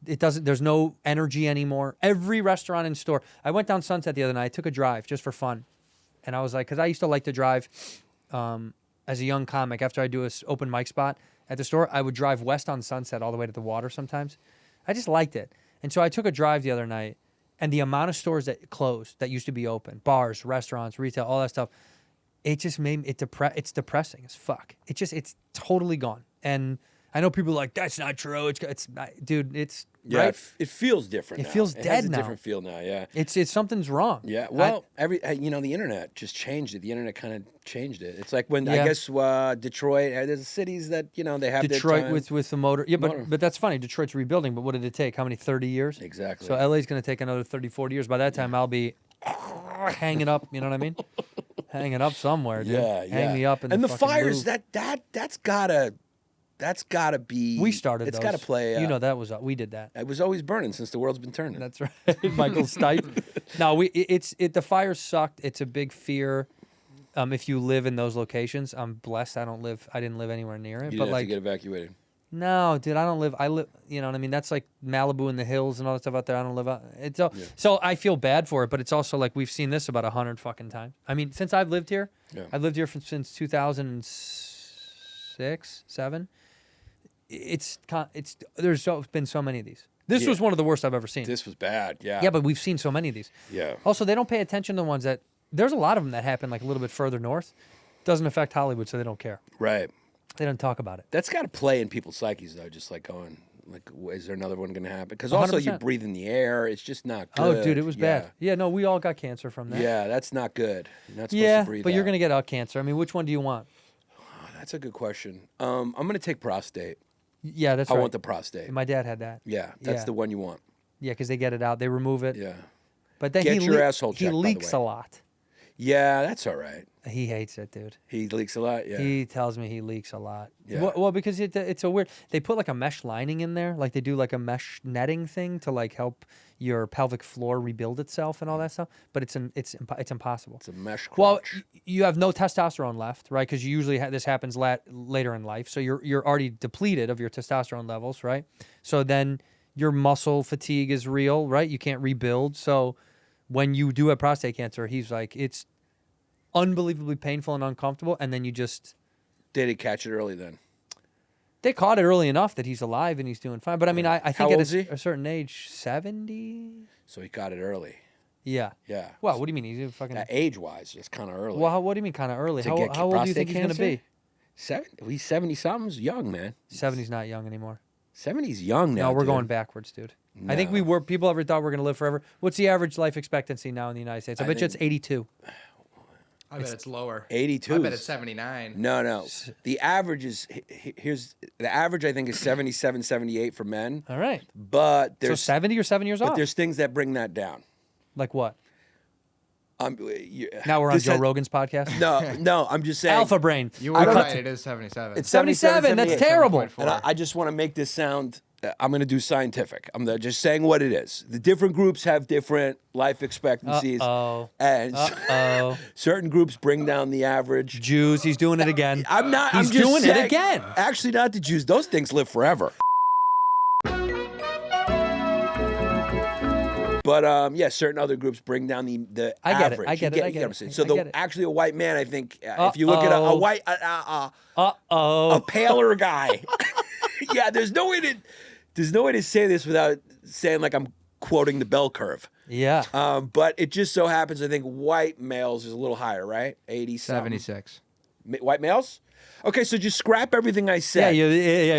There's no energy anymore. Every restaurant and store. I went down Sunset the other night. I took a drive just for fun, and I was like, because I used to like to drive as a young comic. After I do an open mic spot at the store, I would drive west on Sunset all the way to the water sometimes. I just liked it, and so I took a drive the other night, and the amount of stores that closed that used to be open, bars, restaurants, retail, all that stuff. It just made it it's depressing as fuck. It's totally gone. And I know people are like, that's not true. It's not, dude, it's Yeah, right. it feels different. It now. feels It dead has a now. different feel now. Yeah. It's something's wrong. Yeah. Well, the internet just changed it. The internet kind of changed it. It's like when Yeah. I guess Detroit. There's cities that they have their Detroit time. with the motor. Yeah, Motor. but that's funny. Detroit's rebuilding, but what did it take? How many 30 years? Exactly. So LA's going to take another 30, 40 years. By that time I'll be hanging up, you know what I mean? Hanging up somewhere, dude. Yeah, Hang me up in and the fucking fires roof. that's gotta be. We started It's those. gotta play. You know that was we did that. It was always burning since the world's been turning. That's right, Michael Stipe. No, the fire sucked. It's a big fear. If you live in those locations, I'm blessed. I didn't live anywhere near it. You but didn't have like, to get evacuated. no, dude, I live. You know what I mean? That's like Malibu and the hills and all that stuff out there. I don't live out. So I feel bad for it, but it's also like we've seen this about 100 fucking times. I mean, since I've lived here, Yeah. I've lived here since 2006, 7. There's been so many of these. This Yeah. was one of the worst I've ever seen. This was bad. Yeah. Yeah, but we've seen so many of these. Yeah. Also, they don't pay attention to the ones that. There's a lot of them that happen like a little bit further north. Doesn't affect Hollywood, so they don't care. Right. They don't talk about it. That's got to play in people's psyches though. Just like going, like, is there another one going to happen? Because also you 100%. breathe in the air. It's just not good. Oh, dude, it was bad. Yeah, no, we all got cancer from that. Yeah, that's not good. You're not supposed Yeah, to breathe but you're out. going to get cancer. I mean, which one do you want? That's a good question. I'm going to take prostate. Yeah, that's I right. want the prostate. My dad had that. Yeah, that's Yeah. the one you want. Yeah, because they get it out. They remove it. Yeah. But then Get he your asshole he checked, by the leaks way. a lot. Yeah, that's all right. He hates it, dude. He leaks a lot. Yeah. He tells me he leaks a lot. Yeah. Well, because it's a weird. They put like a mesh lining in there, like they do like a mesh netting thing to like help your pelvic floor rebuild itself and all that stuff. But it's impossible. It's a mesh Well, crotch. you have no testosterone left, right? Because usually this happens later in life, so you're already depleted of your testosterone levels, right? So then your muscle fatigue is real, right? You can't rebuild. So when you do have prostate cancer, he's like, it's unbelievably painful and uncomfortable, and then you just Did he catch it early then? they caught it early enough that he's alive and he's doing fine. But I mean, I How think old at is he? a certain age, 70. So he got it early. Yeah. Yeah. Well, what do you mean? He's fucking. Age-wise, it's kind of early. Well, what do you mean, kind of early? To How get old do you prostate think he's gonna cancer? be? He's 70-something's young, man. 70's not young anymore. 70's young now. No, we're dude. going backwards, dude. I think people ever thought we're going to live forever. What's the average life expectancy now in the United States? I bet you it's 82. I bet it's lower. 82. I bet it's 79. No. The average is the average I think is 77, 78 for men. All right. But So there's 70 or 7 years off. but there's things that bring that down. Like what? You- Now we're on this Joe has- Rogan's podcast. No, I'm just saying. Alpha Brain. You were I don't right. know. It is 77. It's 77. That's 78. terrible. 7.4. And I just want to make this sound. I'm going to do scientific. I'm just saying what it is. The different groups have different life expectancies, and certain groups bring down the average. Jews. He's doing it again. I'm not. He's I'm just doing saying, it again. Actually, not the Jews. Those things live forever. But yeah, certain other groups bring down the I get it, average. I get You it, I get get what I'm it, saying? I So get it. actually, a white man, I think, if you look at a white, a paler guy, yeah, there's no way to say this without saying like I'm quoting the bell curve. Yeah. But it just so happens, I think white males is a little higher, right? 80 something. 76. White males? Okay, so just scrap everything I said. You're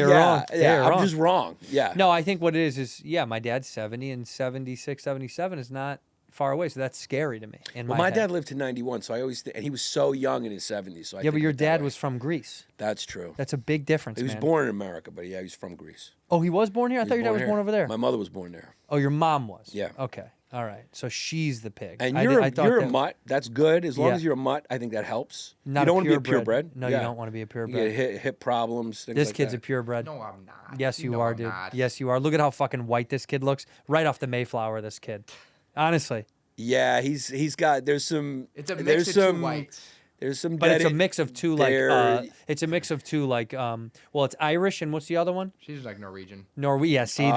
wrong. Yeah, you're I'm wrong. just wrong. Yeah. No, I think what it is my dad's 70 and 76, 77 is not far away, so that's scary to me. Well, my dad lived to 91, so I always and he was so young in his 70s. So I Yeah, but think your of it that dad way. was from Greece. That's true. That's a big difference, He was man. born in America, but yeah, he's from Greece. Oh, he was born here? I thought your dad was born over there. My mother was born there. Oh, your mom was? Yeah. Okay. All right. So she's the pig. And I you're thought a that- mutt. That's good. As long Yeah. as you're a mutt, I think that helps. Not you don't a want to be a purebred. purebred. No, Yeah. you don't want to be a You purebred. get hip problems, things This like kid's that. a purebred. No, I'm not. Yes, you No, are, I'm dude. not. Yes, you are. Look at how fucking white this kid looks. Right off the Mayflower, this kid. Honestly. Yeah, he's got. There's some. It's a mix there's of some, two whites. There's some. But it's a dead- mix of two it's a mix of two well, it's Irish and what's the other one? She's like Norwegian. Norwegian. Yeah, see,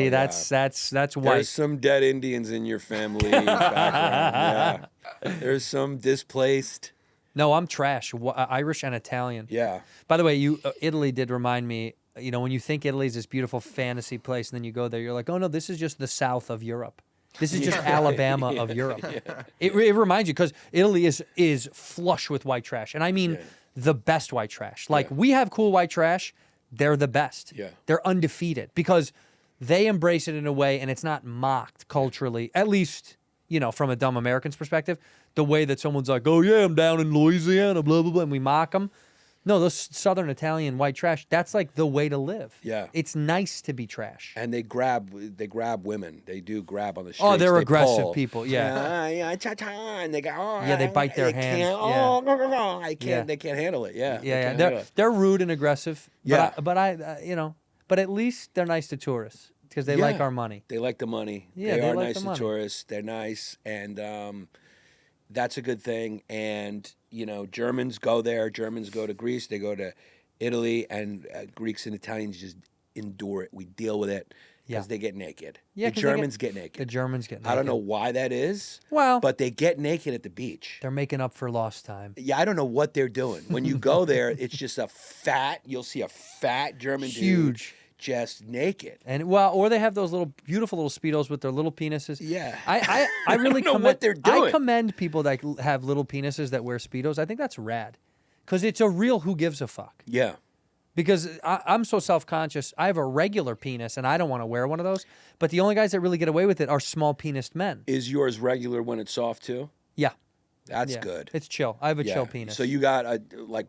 that's white. There's some dead Indians in your family background. Yeah. There's some displaced. No, I'm trash. Irish and Italian. Yeah. By the way, Italy did remind me, when you think Italy is this beautiful fantasy place and then you go there, you're like, oh no, this is just the south of Europe. This is just Alabama of Europe. Yeah. It reminds you, because Italy is flush with white trash. And I mean the best white trash. Like, we have cool white trash. They're the best. Yeah. They're undefeated because they embrace it in a way, and it's not mocked culturally, at least, from a dumb American's perspective, the way that someone's like, oh yeah, I'm down in Louisiana, blah, blah, blah, and we mock them. No, those Southern Italian white trash, that's like the way to live. Yeah. It's nice to be trash. And they grab women. They do grab on the streets. Oh, they're They aggressive pull. people, yeah. And they go, oh, Yeah, they bite their I hands, can't, yeah. Oh, no, I can't. Yeah. They can't handle it. Yeah. they Yeah, can't handle it. they're rude and aggressive. Yeah. But but at least they're nice to tourists because they like Yeah. our money. They like the money. Yeah, they they are like nice the to money. tourists. They're nice, and that's a good thing. And Germans go there. Germans go to Greece. They go to Italy, and Greeks and Italians just endure it. We deal with it because Yeah. they get naked. Yeah, the 'cause they Germans get naked. The Germans get naked. I don't know why that is. Well, but they get naked at the beach. they're making up for lost time. Yeah, I don't know what they're doing. When you go there, it's just you'll see a fat German dude Huge. just naked. And or they have those little beautiful little speedos with their little penises. Yeah. I really know commend, what they're doing. I commend people that have little penises that wear speedos. I think that's rad, because it's a real who gives a fuck. Yeah. Because I'm so self-conscious. I have a regular penis, and I don't want to wear one of those. But the only guys that really get away with it are small-penised men. Is yours regular when it's soft too? Yeah. That's Yeah. good. It's chill. I have a Yeah. chill penis. So you got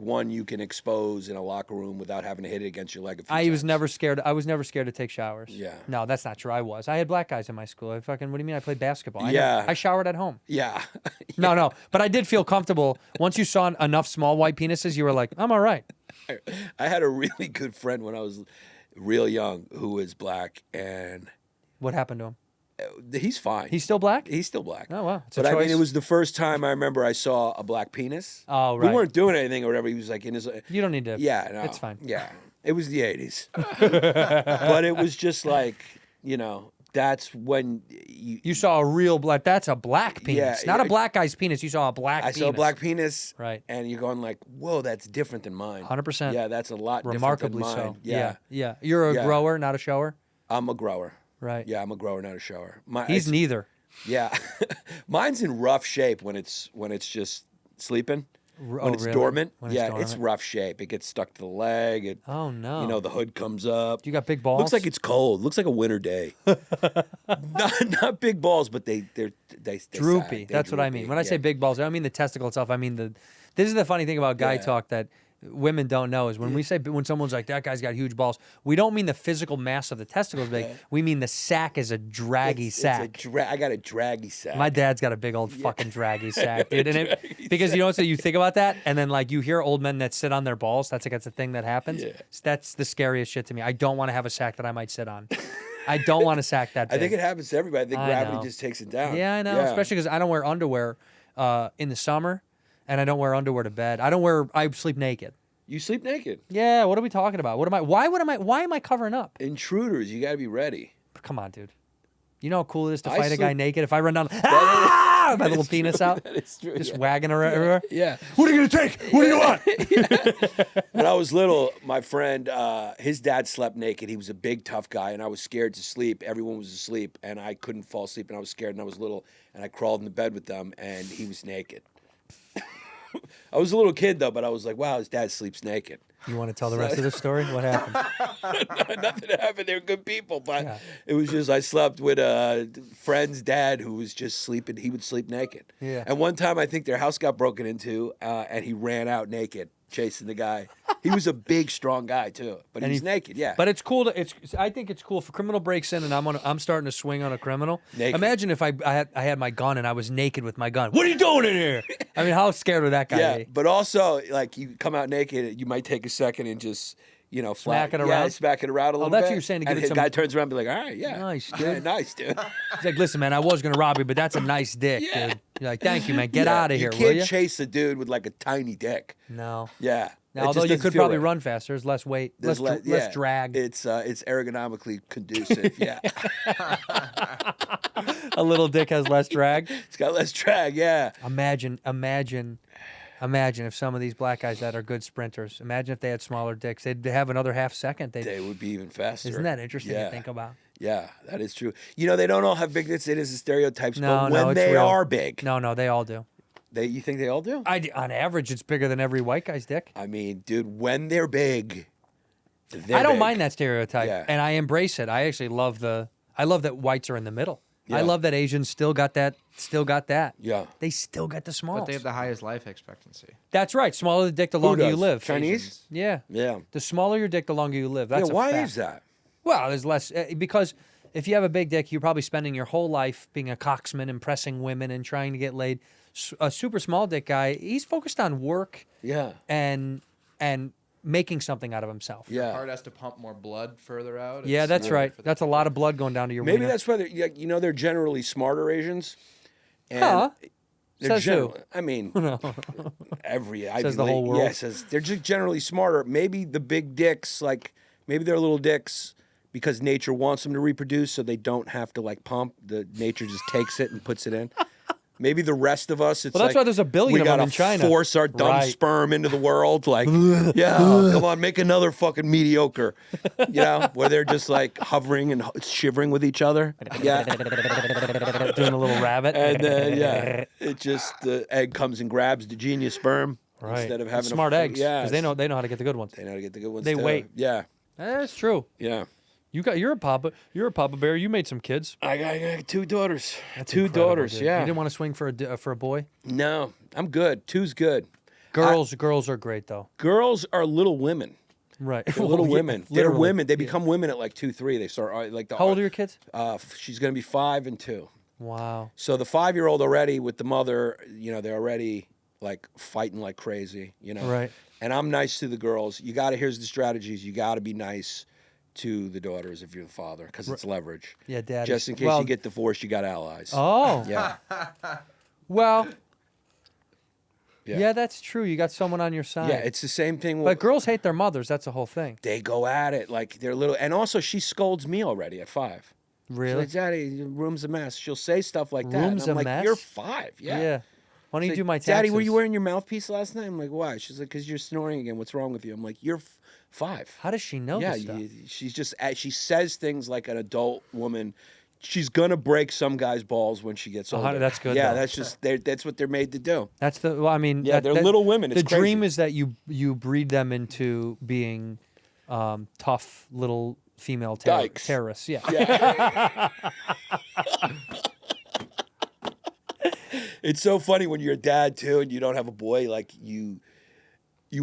one you can expose in a locker room without having to hit it against your leg a few I was times. never scared. I was never scared to take showers. Yeah. No, that's not true. I was. I had black guys in my school. What do you mean? I played basketball. Yeah. I showered at home. Yeah. No. But I did feel comfortable. Once you saw enough small white penises, you were like, I'm all right. I had a really good friend when I was real young who was black, and What happened to him? he's fine. He's still black? He's still black. Oh, wow. It's a But I mean, choice. it was the first time I remember I saw a black penis. Oh, We right. weren't doing anything or whatever. He was like in his. You don't need to. Yeah, no. It's fine. Yeah. It was the 80s. But it was just like, that's when You saw a real black. That's a black penis. Yeah, Not a yeah. black guy's penis. You saw a black I penis. saw a black penis. Right. And you're going like, whoa, that's different than mine. 100%. Yeah, that's a lot Remarkably different than so. mine. Yeah. Yeah. You're a Yeah. grower, not a shower? I'm a grower. Right. Yeah, I'm a grower, not a shower. He's neither. Yeah. Mine's in rough shape when it's just sleeping. when it's really? dormant. When it's It's dormant? rough shape. It gets stuck to the leg. Oh no. You know, the hood comes up. You got big balls? Looks like it's cold. Looks like a winter day. not big balls, but they droopy. sag. That's what I mean. When I say big balls, I don't mean the testicle itself. I mean This is the funny thing about guy talk that women don't know is when we say when someone's like that guy's got huge balls, we don't mean the physical mass of the testicles big. We mean the sack is a draggy sack. I got a draggy sack. My dad's got a big old fucking draggy sack, dude. And because you know, so you think about that, and then like you hear old men that sit on their balls. That's a thing that happens. Yeah. That's the scariest shit to me. I don't want to have a sack that I might sit on. I don't want a sack that big. I think it happens to everybody. I think I gravity know. just takes it down. Yeah, I know. Especially because I don't wear underwear in the summer, and I don't wear underwear to bed. I sleep naked. You sleep naked. Yeah, what are we talking about? Why am I covering up? Intruders, you got to be ready. Come on, dude. You know how cool it is to I fight a guy sleep- naked? If I run down, my little is penis true. out, That is true. just wagging around everywhere. Yeah. What are you gonna take? What do you want? When I was little, my friend, his dad slept naked. He was a big, tough guy, and I was scared to sleep. Everyone was asleep, and I couldn't fall asleep, and I was scared, and I was little, and I crawled in the bed with them, and he was naked. I was a little kid, though, but I was like, wow, his dad sleeps naked. You want to tell the rest of the story? What happened? Nothing happened. They were good people, but Yeah. it was just I slept with a friend's dad who was just sleeping. He would sleep naked. Yeah. And one time, I think their house got broken into, and he ran out naked, chasing the guy. He was a big, strong guy too, but he was naked. Yeah. But it's cool. I think it's cool if a criminal breaks in and I'm starting to swing on a criminal. Naked. Imagine if I had my gun and I was naked with my gun. What are you doing in here? I mean, how scared would that guy yeah. be? But also, like you come out naked, you might take a second and just. Smack it Yeah, around? smack it around a little that's bit. what you're saying, to give and it the some- guy turns around and be like, all right, yeah. Nice, Yeah, dude. nice, dude. He's like, listen, man, I was gonna rob you, but that's a nice dick, Yeah. dude. You're like, thank you, man. Get Yeah, out of here, you will can't you? chase a dude with like a tiny dick. No. Yeah. Now, It although just you doesn't could feel probably right. run faster, there's less weight, There's less yeah. drag. It's ergonomically conducive. Yeah. A little dick has less drag. It's got less drag. Yeah. Imagine if some of these black guys that are good sprinters, imagine if they had smaller dicks. They'd have another half second. They would be even faster. Isn't that interesting Yeah. to think about? Yeah, that is true. They don't all have big dicks. It is the stereotypes. No, but no, when it's they real. are big, No, they all do. you think they all do? On average, it's bigger than every white guy's dick. I mean, dude, when they're big, I don't mind that stereotype, Yeah. and I embrace it. I actually love that whites are in the middle. I Yeah. love that Asians still got that. Yeah. They still got the smalls. But they have the highest life expectancy. That's right. Smaller the dick, the longer you does? live. Chinese? Yeah. Yeah. The smaller your dick, the longer you live. That's Yeah, a why fact. is that? Well, there's less because if you have a big dick, you're probably spending your whole life being a cocksman, impressing women, and trying to get laid. A super small dick guy, he's focused on work Yeah. and making something out of himself. Yeah. Heart has to pump more blood further out. Yeah, It's that's harder right. for the- That's a lot of blood going down to your Maybe wiener. that's why they're generally smarter Asians. And Huh? they're Says who? I mean, every Ivy Says the whole League- world. Yeah, says they're just generally smarter. Maybe the big dicks, like maybe they're little dicks because nature wants them to reproduce, so they don't have to like pump. The nature just takes it and puts it in. Maybe the rest of us, it's Well, that's like, why there's a billion we of them gotta in China. force our dumb Right. sperm into the world. Like, yeah, come on, make another fucking mediocre. Where they're just like hovering and shivering with each other. Yeah. Doing a little rabbit. And then it just the egg comes and grabs the genius sperm right. instead of having smart eggs. Yeah, Because they know how to get the good ones. they know how to get the good ones. They too. wait. Yeah, That's true. yeah. You're a papa bear. You made some kids. I got 2 daughters. That's 2 incredible, daughters. dude. Yeah. You didn't want to swing for a boy. No, I'm good. 2's good. Girls are great though. Girls are little women. Right. They're little Yeah, women. They're literally. women. They become women at like 2, 3. They start like the. How old are your kids? She's gonna be 5 and 2. Wow. So the 5-year-old already with the mother, they're already like fighting like crazy, Right. And I'm nice to the girls. Here's the strategies. You got to be nice to the daughters if you're the father because it's leverage. Yeah, dad. Just in case you get divorced, you got allies. Oh. Yeah. Well. Yeah. Yeah, that's true. You got someone on your side. Yeah, it's the same thing. But girls hate their mothers. That's the whole thing. They go at it like they're little. And also, she scolds me already at 5. Really? She's like, Daddy, your room's a mess. She'll say stuff like that. Room's and I'm a like, mess? You're 5. Yeah. Yeah. Why don't you She's do like, my taxes? Daddy, were you wearing your mouthpiece last night? I'm like, why? She's like, because you're snoring again. What's wrong with you? I'm like, you're 5. How does she know Yeah, this stuff? she's just she says things like an adult woman. she's gonna break some guy's balls when she gets older. That's good, Yeah, though. that's just that's what they're made to do. That's the. Well, I mean, Yeah, they're Little Women. The It's dream crazy. is that you breed them into being tough little female Dykes. terrorists. Yeah. It's so funny when you're a dad too, and you don't have a boy. Like you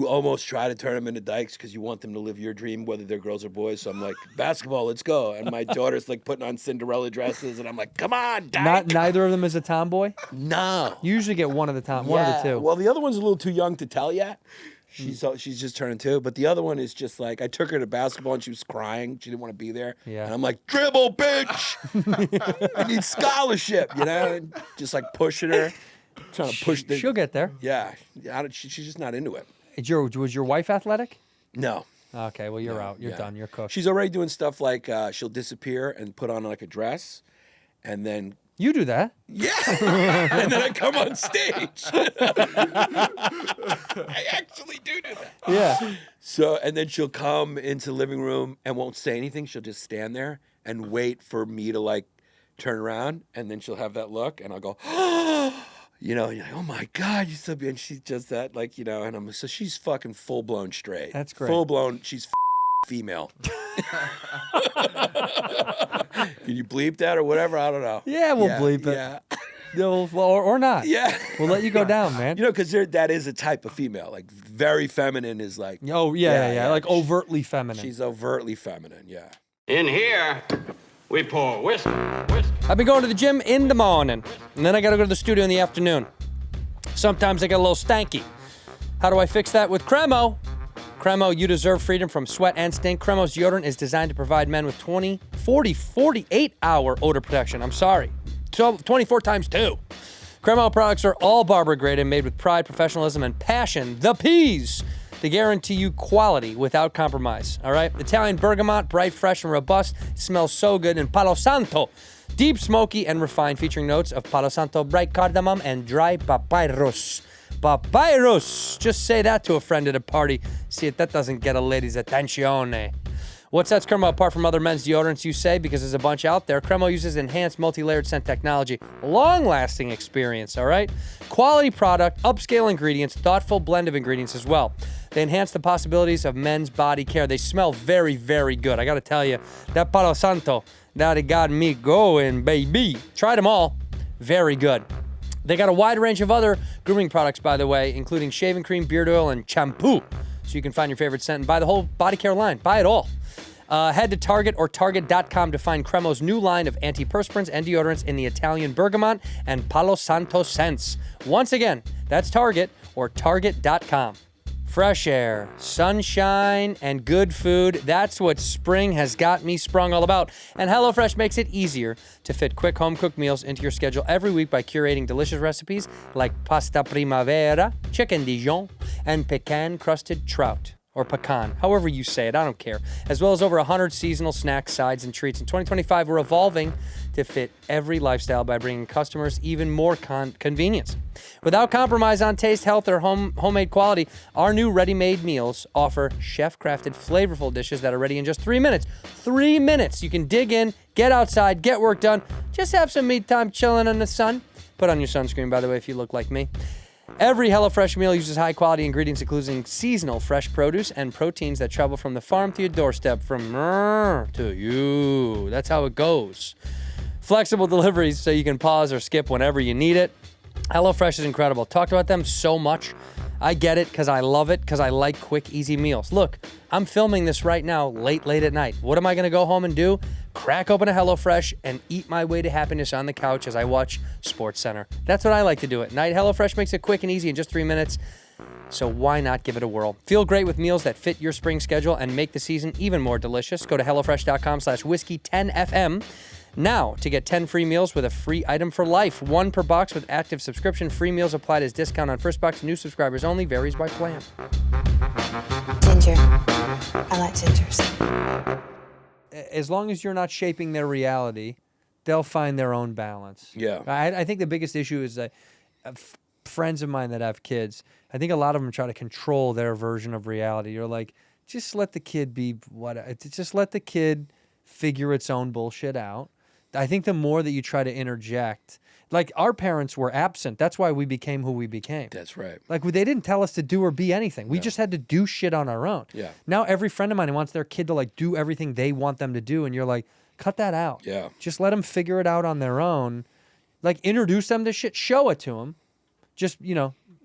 almost try to turn them into dykes because you want them to live your dream, whether they're girls or boys. So I'm like, basketball, let's go. And my daughter's like putting on Cinderella dresses, and I'm like, come on, dyke. Neither of them is a tomboy. No. You usually get one of the one of the two. Well, the other one's a little too young to tell yet. She's just turning 2, but the other one is just like, I took her to basketball and she was crying. She didn't want to be there. Yeah. And I'm like, dribble, bitch. I need scholarship, and just like pushing her, trying to push the. She'll get there. Yeah, she's just not into it. Was your wife athletic? No. Okay, well you're out. You're Yeah. done. You're cooked. She's already doing stuff like she'll disappear and put on like a dress, and then You do that. yeah, and then I come on stage. I actually do that. Yeah. So, and then she'll come into the living room and won't say anything. She'll just stand there and wait for me to like turn around, and then she'll have that look, and I'll go, you're like, oh my God, you're so beautiful. And she does that, like, and so she's fucking full blown straight. That's great. Full blown, she's female. Can you bleep that or whatever? I don't know. Yeah, we'll bleep it. Yeah. No, or not. Yeah. We'll let you go down, man. Because that is a type of female. Like, very feminine is like. Oh, yeah. Like overtly feminine. She's overtly feminine, yeah. In here, we pour whiskey. I've been going to the gym in the morning, and then I got to go to the studio in the afternoon. Sometimes I get a little stanky. How do I fix that? With CREMO. CREMO, you deserve freedom from sweat and stink. CREMO's deodorant is designed to provide men with 48-hour odor protection. I'm sorry. 24 times 2. CREMO products are all barber grade and made with pride, professionalism, and passion. The P's. They guarantee you quality without compromise. All right? Italian bergamot, bright, fresh, and robust. It smells so good. And Palo Santo, deep, smoky, and refined, featuring notes of Palo Santo, bright cardamom, and dry papyrus. Papyrus. Just say that to a friend at a party. See if that doesn't get a lady's attenzione. What sets CREMO apart from other men's deodorants, you say? Because there's a bunch out there. CREMO uses enhanced multi-layered scent technology. Long-lasting experience, all right? Quality product, upscale ingredients, thoughtful blend of ingredients as well. They enhance the possibilities of men's body care. They smell very, very good. I got to tell you, that Palo Santo, that it got me going, baby. Tried them all. Very good. They got a wide range of other grooming products, by the way, including shaving cream, beard oil, and shampoo. So you can find your favorite scent and buy the whole body care line. Buy it all. Head to Target or Target.com to find CREMO's new line of antiperspirants and deodorants in the Italian bergamot and Palo Santo scents. Once again, that's Target or Target.com. Fresh air, sunshine, and good food. That's what spring has got me sprung all about. And HelloFresh makes it easier to fit quick home-cooked meals into your schedule every week by curating delicious recipes like pasta primavera, chicken Dijon, and pecan-crusted trout. Or pecan, however you say it, I don't care. As well as over 100 seasonal snacks, sides, and treats. In 2025, we're evolving to fit every lifestyle by bringing customers even more convenience. Without compromise on taste, health, or homemade quality, our new ready-made meals offer chef-crafted, flavorful dishes that are ready in just 3 minutes. 3 minutes! You can dig in, get outside, get work done, just have some me time chilling in the sun. Put on your sunscreen, by the way, if you look like me. Every HelloFresh meal uses high-quality ingredients, including seasonal fresh produce and proteins that travel from the farm to your doorstep, from to you. That's how it goes. Flexible deliveries so you can pause or skip whenever you need it. HelloFresh is incredible. Talked about them so much. I get it because I love it, because I like quick, easy meals. Look, I'm filming this right now late at night. What am I going to go home and do? Crack open a HelloFresh and eat my way to happiness on the couch as I watch SportsCenter. That's what I like to do at night. HelloFresh makes it quick and easy in just 3 minutes. So why not give it a whirl? Feel great with meals that fit your spring schedule and make the season even more delicious. Go to HelloFresh.com/whiskey10FM now to get 10 free meals with a free item for life. 1 per box with active subscription. Free meals applied as discount on first box. New subscribers only. Varies by plan. Ginger. I like gingers. As long as you're not shaping their reality, they'll find their own balance. Yeah. I think the biggest issue is that friends of mine that have kids, I think a lot of them try to control their version of reality. You're like, just let the kid be just let the kid figure its own bullshit out. I think the more that you try to interject, like our parents were absent. That's why we became who we became. That's right. Like they didn't tell us to do or be anything. We just had to do shit on our own. Yeah. Now every friend of mine wants their kid to like do everything they want them to do, and you're like, cut that out. Yeah. Just let them figure it out on their own. Like introduce them to shit. Show it to them. Just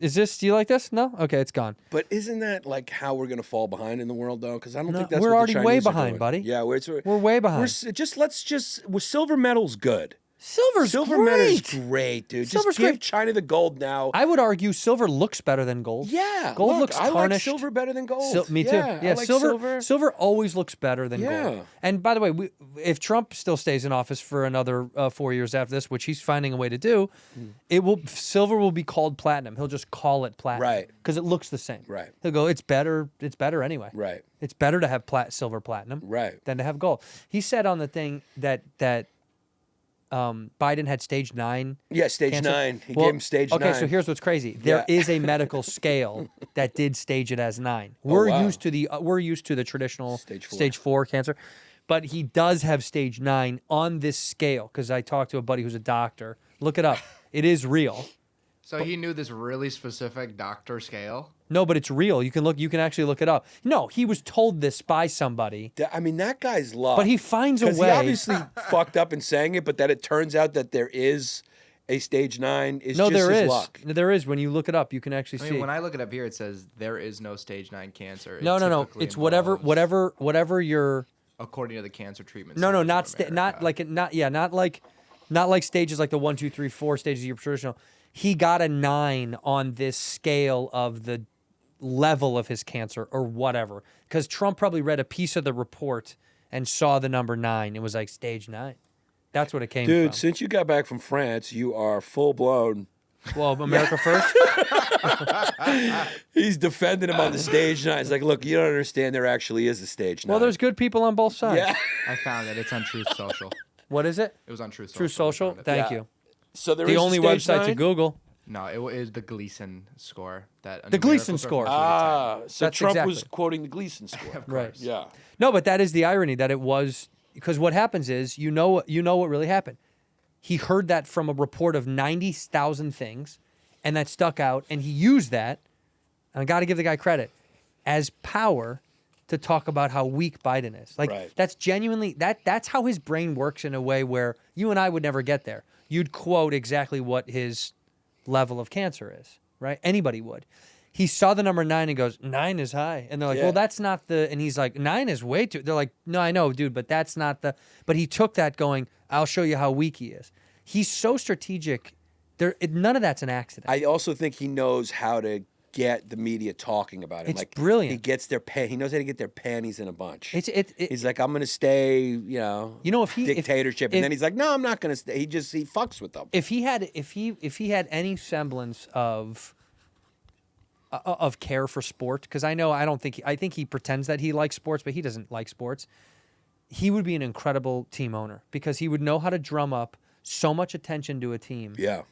is this? Do you like this? No. Okay, it's gone. But isn't that like how we're gonna fall behind in the world, though? Because I don't No, think that's we're what already the way Chinese are behind, doing. buddy. Yeah, we're way behind. Silver medal's good. Silver medal's great. great, dude. Silver's just give great. China the gold now. I would argue silver looks better than gold. Yeah, Gold look, looks I like tarnished. silver better than gold. Me too. Yeah, Yeah, I like silver always looks better than Yeah. gold. And by the way, if Trump still stays in office for another 4 years after this, which he's finding a way to do, silver will be called platinum. He'll just call it platinum, Right. Because it looks the same. Right. He'll go, it's better anyway. Right. It's better to have silver platinum, Right. than to have gold. He said on the thing that Biden had stage 9. Yeah, stage cancer. 9. He gave him stage 9. Okay, so here's what's crazy. There Yeah. is a medical scale that did stage it as 9. Oh, We're wow. used to the traditional Stage 4 cancer, but he does have stage 9 on this scale because I talked to a buddy who's a doctor. Look it up. It is real. So he knew this really specific doctor scale. No, but it's real. You can actually look it up. No, he was told this by somebody. I mean, that guy's luck. But he finds a 'Cause way. He obviously fucked up in saying it, but that it turns out that there is a stage 9 is No, just there his is. luck. There is. When you look it up, you can actually I see. mean, when I look it up here, it says there is no stage 9 cancer. It No. typically It's involves, whatever your. according to the cancer treatment. No, Centers of not America. not like stages like the 1, 2, 3, 4 stages of your traditional. He got a 9 on this scale of the level of his cancer or whatever, because Trump probably read a piece of the report and saw the number 9. It was like stage 9. That's what it came Dude, from. since you got back from France, you are full blown. Well, America first. He's defending him on the stage 9. He's like, look, you don't understand. There actually is a stage 9. Well, there's good people on both sides. Yeah. I found it. It's on Truth Social. What is it? It was on Truth Social. True Social. I found it. Thank Yeah. you. So there The is a only stage website to 9? Google. No, it was the Gleason score. The Gleason numericals score. reference to the So That's Trump was exactly. quoting the Gleason score. Right. Yeah. No, but that is the irony that it was, because what happens is you know what really happened. He heard that from a report of 90,000 things, and that stuck out, and he used that. And I got to give the guy credit as power to talk about how weak Biden is. Like Right. that's genuinely that's how his brain works in a way where you and I would never get there. You'd quote exactly what his level of cancer is, right? Anybody would. He saw the number 9 and goes, 9 is high. And they're like, Yeah. well, that's not the, and he's like, 9 is way too, they're like, no, I know, dude, but that's not the, but he took that going, I'll show you how weak he is. He's so strategic. None of that's an accident. I also think he knows how to get the media talking about him. It's like brilliant. He gets he knows how to get their panties in a bunch. He's like, I'm gonna stay, if he, dictatorship, and then he's like, no, I'm not gonna stay. He fucks with them. if he had any semblance of care for sport, because I think he pretends that he likes sports, but he doesn't like sports. He would be an incredible team owner because he would know how to drum up so much attention to a team. Yeah.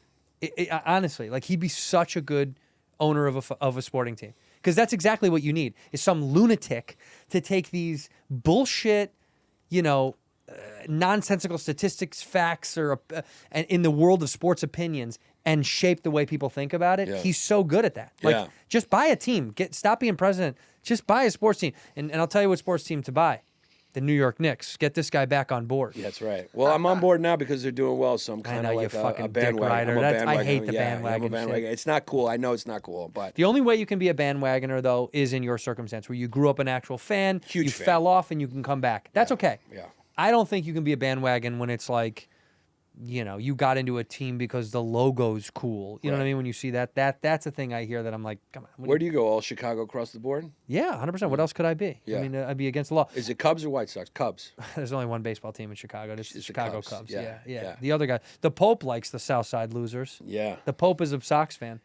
Honestly, like he'd be such a good owner of a sporting team, because that's exactly what you need is some lunatic to take these bullshit, nonsensical statistics, facts, and in the world of sports opinions and shape the way people think about it. Yeah. He's so good at that. Like, Yeah. just buy a team. Stop being president. Just buy a sports team. And I'll tell you what sports team to buy. The New York Knicks. Get this guy back on board. Yeah, that's right. Well, I'm on board now because they're doing well, so I'm kind know, of you like fucking a dick bandwagon. rider. I'm a That's- I bandwagon. hate the Yeah, I'm a bandwagon bandwagon. shit. It's not cool. I know it's not cool, but The only way you can be a bandwagoner, though, is in your circumstance where you grew up an actual fan, Huge you fan. fell off, and you can come back. That's okay. yeah. I don't think you can be a bandwagon when it's like, you got into a team because the logo's cool. You know what I Right. mean? When you see that's a thing I hear that I'm like, come on. Where do you go? All Chicago across the board? Yeah, 100%. What else could I be? Yeah. I mean, I'd be against the law. Is it Cubs or White Sox? Cubs. There's only one baseball team in Chicago. It's the It's the Chicago Cubs. Cubs. Yeah, Yeah. yeah. The other guy, the Pope likes the South Side losers. Yeah. The Pope is a Sox fan.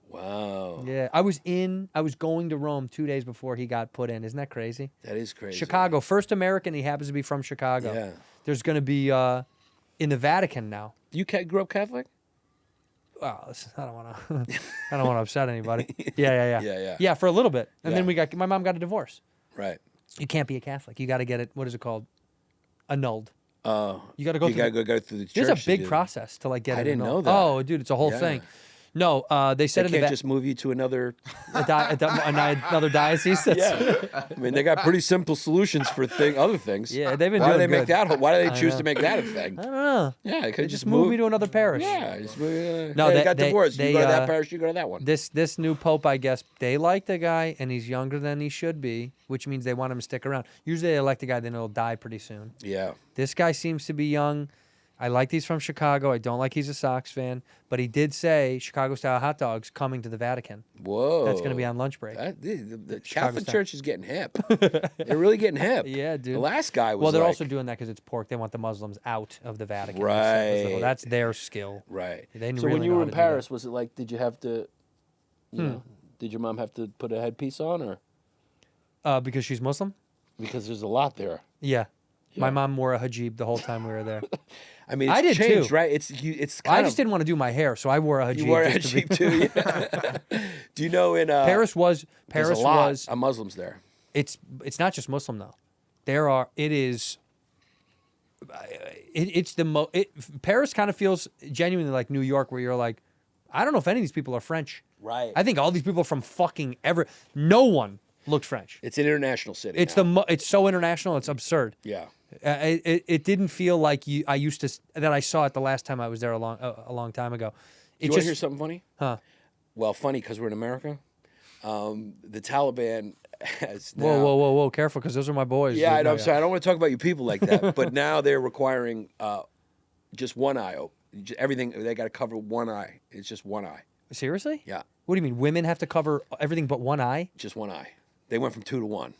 Wow. Yeah. I was going to Rome 2 days before he got put in. Isn't that crazy? That is crazy. Chicago, first American. He happens to be from Chicago. Yeah. There's going to be in the Vatican now. You grew up Catholic? Well, listen, I don't want to upset anybody. Yeah. Yeah. Yeah, for a little bit, and then Yeah. my mom got a divorce. Right. You can't be a Catholic. You got to get it. What is it called? Annulled. You got to go You through. gotta go through the church. There's a to big do that. process to like get. I it didn't annulled. know that. Oh, dude, it's a whole Yeah. thing. No, they said They in the can't just move you to another. another diocese. That's, Yeah, I mean they got pretty simple solutions for other things. Yeah, they've been Why do doing they make good. that? Why do they choose know. to make that a thing? I don't know. Yeah, they could Just move me to another parish. Yeah, just move, No, hey, they got divorced. they, you go to that parish, you go to that one. This new pope, I guess, they like the guy, and he's younger than he should be, which means they want him to stick around. Usually, they elect a guy, then he'll die pretty soon. Yeah, This guy seems to be young. I like he's from Chicago. I don't like he's a Sox fan, but he did say Chicago-style hot dogs coming to the Vatican. whoa, That's going to be on lunch break. The Chicago Catholic style. Church is getting hip. They're really getting hip. Yeah, dude. The last guy was Well, they're like, also doing that because it's pork. They want the Muslims out of the Vatican. Right. So that's their skill. right. They So really when you know were how in to do that. Paris, was it like? Did you have to? You know, did your mom have to put a headpiece on, or Because she's Muslim? because there's a lot there? Yeah. My Yeah. mone wore a hijab the whole time we were there. I mean, it's I did changed, too. right? It's kind I of. just didn't want to do my hair, so I wore a hijab. You wore a just to be- Jeep too. Yeah. Do you know in Paris there's Paris a lot was of Muslims there? it's not just Muslim though. It's the Paris kind of feels genuinely like New York, where you're like, I don't know if any of these people are French. Right. I think all these people are from fucking no one looked French. It's an international city. It's now. it's so international, it's absurd. Yeah. It didn't feel like I used to that I saw it the last time I was there a long time ago. Do you want to hear something funny? Huh? Well, funny because we're in America. The Taliban has now. Whoa! Careful, because those are my boys. Yeah, I know. I'm Yeah. sorry. I don't want to talk about you people like that. But now they're requiring just one eye open. Everything they got to cover one eye. It's just one eye. Seriously? Yeah, What do you mean? Women have to cover everything but one eye? just one eye. They went from 2 to 1.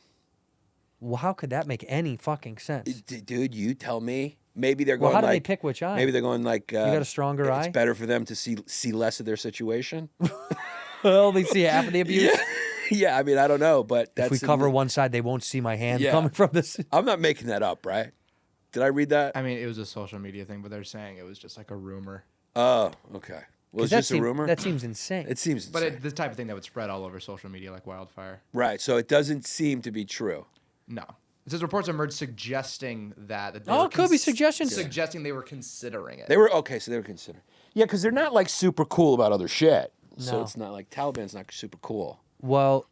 Well, how could that make any fucking sense? Dude, you tell me. Maybe they're Well, going how do they like. pick which eye? Maybe they're going like. You got a stronger eye? It's better for them to see less of their situation. Well, they see half of the abuse. Yeah, I mean, I don't know, but that's If we cover one side, they won't see my hand Yeah. coming from this. I'm not making that up, right? Did I read that? I mean, it was a social media thing, but they're saying it was just like a rumor. Oh, okay. Well, it's just a rumor. That seems insane. It seems But insane. the type of thing that would spread all over social media like wildfire. Right, so it doesn't seem to be true. No. It says reports emerged suggesting that they Oh, were it could be suggestions. Suggesting they were considering it. They were okay, so they were considering. Yeah, because they're not like super cool about other shit. So No. it's not like Taliban's not super cool. Well,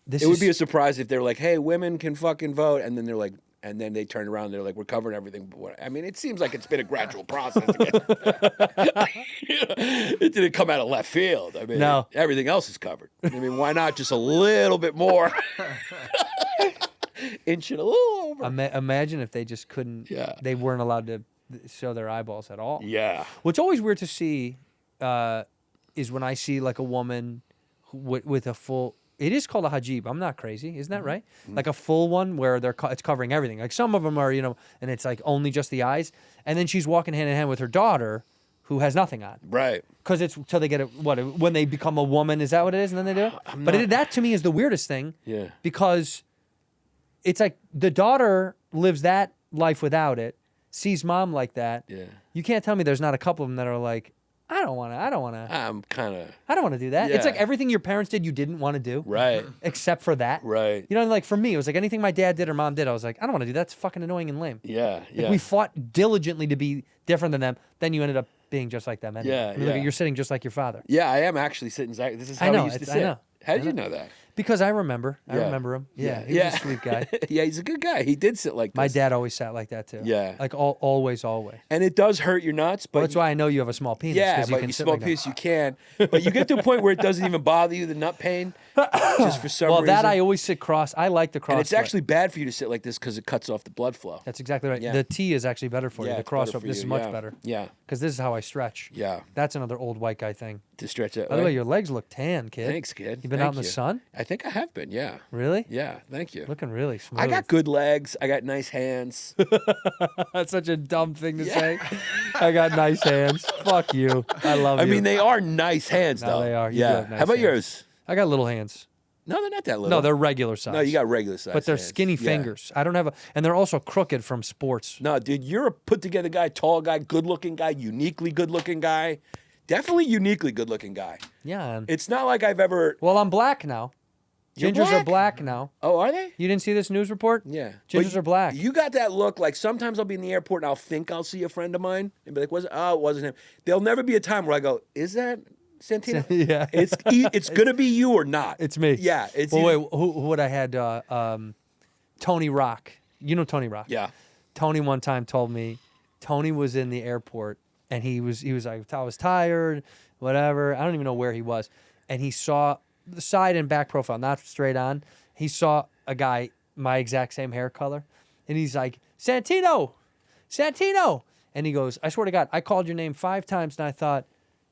this It is would be a surprise if they're like, "Hey, women can fucking vote," and then they're like, and then they turn around and they're like, "We're covering everything." But what, I mean, it seems like it's been a gradual process. It didn't come out of left field. I mean, No. everything else is covered. I mean, why not just a little bit more? Inch it a little over. imagine if they just couldn't. Yeah. They weren't allowed to show their eyeballs at all. Yeah. What's always weird to see is when I see like a woman with a full. It is called a hijab. I'm not crazy, isn't that right? Like a full one where it's covering everything. Like some of them are, and it's like only just the eyes. And then she's walking hand in hand with her daughter, who has nothing on. Right. Because it's till they get it. When they become a woman? Is that what it is? And then they do it. That to me is the weirdest thing. Yeah. Because it's like the daughter lives that life without it, sees mom like that. Yeah. You can't tell me there's not a couple of them that are like, I don't want to I'm kind of I don't want to do that. It's Yeah. like everything your parents did, you didn't want to do. right. Except for that. Right. You know, like for me, it was like anything my dad did or mom did, I was like, I don't want to do that. It's fucking annoying and lame. Yeah. Like, Yeah. we fought diligently to be different than them. Then you ended up being just like them. Anyway. Yeah, I mean, look, yeah. you're sitting just like your father. Yeah, I am actually sitting exactly. This is I how know, he used to it's- I sit. know. How did I you know. know that? Because I remember. I Yeah. remember him. Yeah. He yeah. was a sweet guy. Yeah, he's a good guy. He did sit like this. My dad always sat like that too. Yeah. Like always. And it does hurt your nuts, but Well, that's why I know you have a small penis. yeah, 'cause you but can you sit small like that. piece you can. But you get to a point where it doesn't even bother you, the nut pain, just for some Well, reason. that I always sit cross. I like the cross. and it's foot. actually bad for you to sit like this because it cuts off the blood flow. That's exactly right. Yeah. The T is actually better for Yeah, you. The it's better crossover. for This you, is much yeah. better. Yeah, Because this is how I stretch. yeah. That's another old white guy thing. To stretch it. By the way, your legs look tan, kid. Thanks, kid. You been Thank out in the you. sun? I think I have been. Yeah. Really? Yeah. Thank you. Looking really smooth. I got good legs. I got nice hands. That's such a dumb thing to say. I got nice hands. Fuck you. I love I you. mean, they are nice hands, No, though. they are. You do Yeah. have nice How about hands. yours? I got little hands. No, they're not that little. No, they're regular size. No, you got regular size. But they're hands. skinny Yeah. fingers. I don't have a, and they're also crooked from sports. No, dude, you're a put together guy, tall guy, good looking guy, uniquely good looking guy. Definitely uniquely good looking guy. Yeah. And, It's not like I've ever. well, I'm black now. You're Gingers are black? black now. Oh, are they? You didn't see this news report? Yeah. Gingers But are black. You got that look like sometimes I'll be in the airport and I'll think I'll see a friend of mine and be like, it wasn't him. There'll never be a time where I go, is that Santino? Yeah. It's going to be you or not. It's me. Yeah. It's Well, either- wait, who would I had? Tony Rock. You know Tony Rock? Yeah. Tony one time told me, Tony was in the airport and he was like, I was tired, whatever. I don't even know where he was. And he saw the side and back profile, not straight on. He saw a guy my exact same hair color. And he's like, Santino. And he goes, I swear to God, I called your name 5 times and I thought,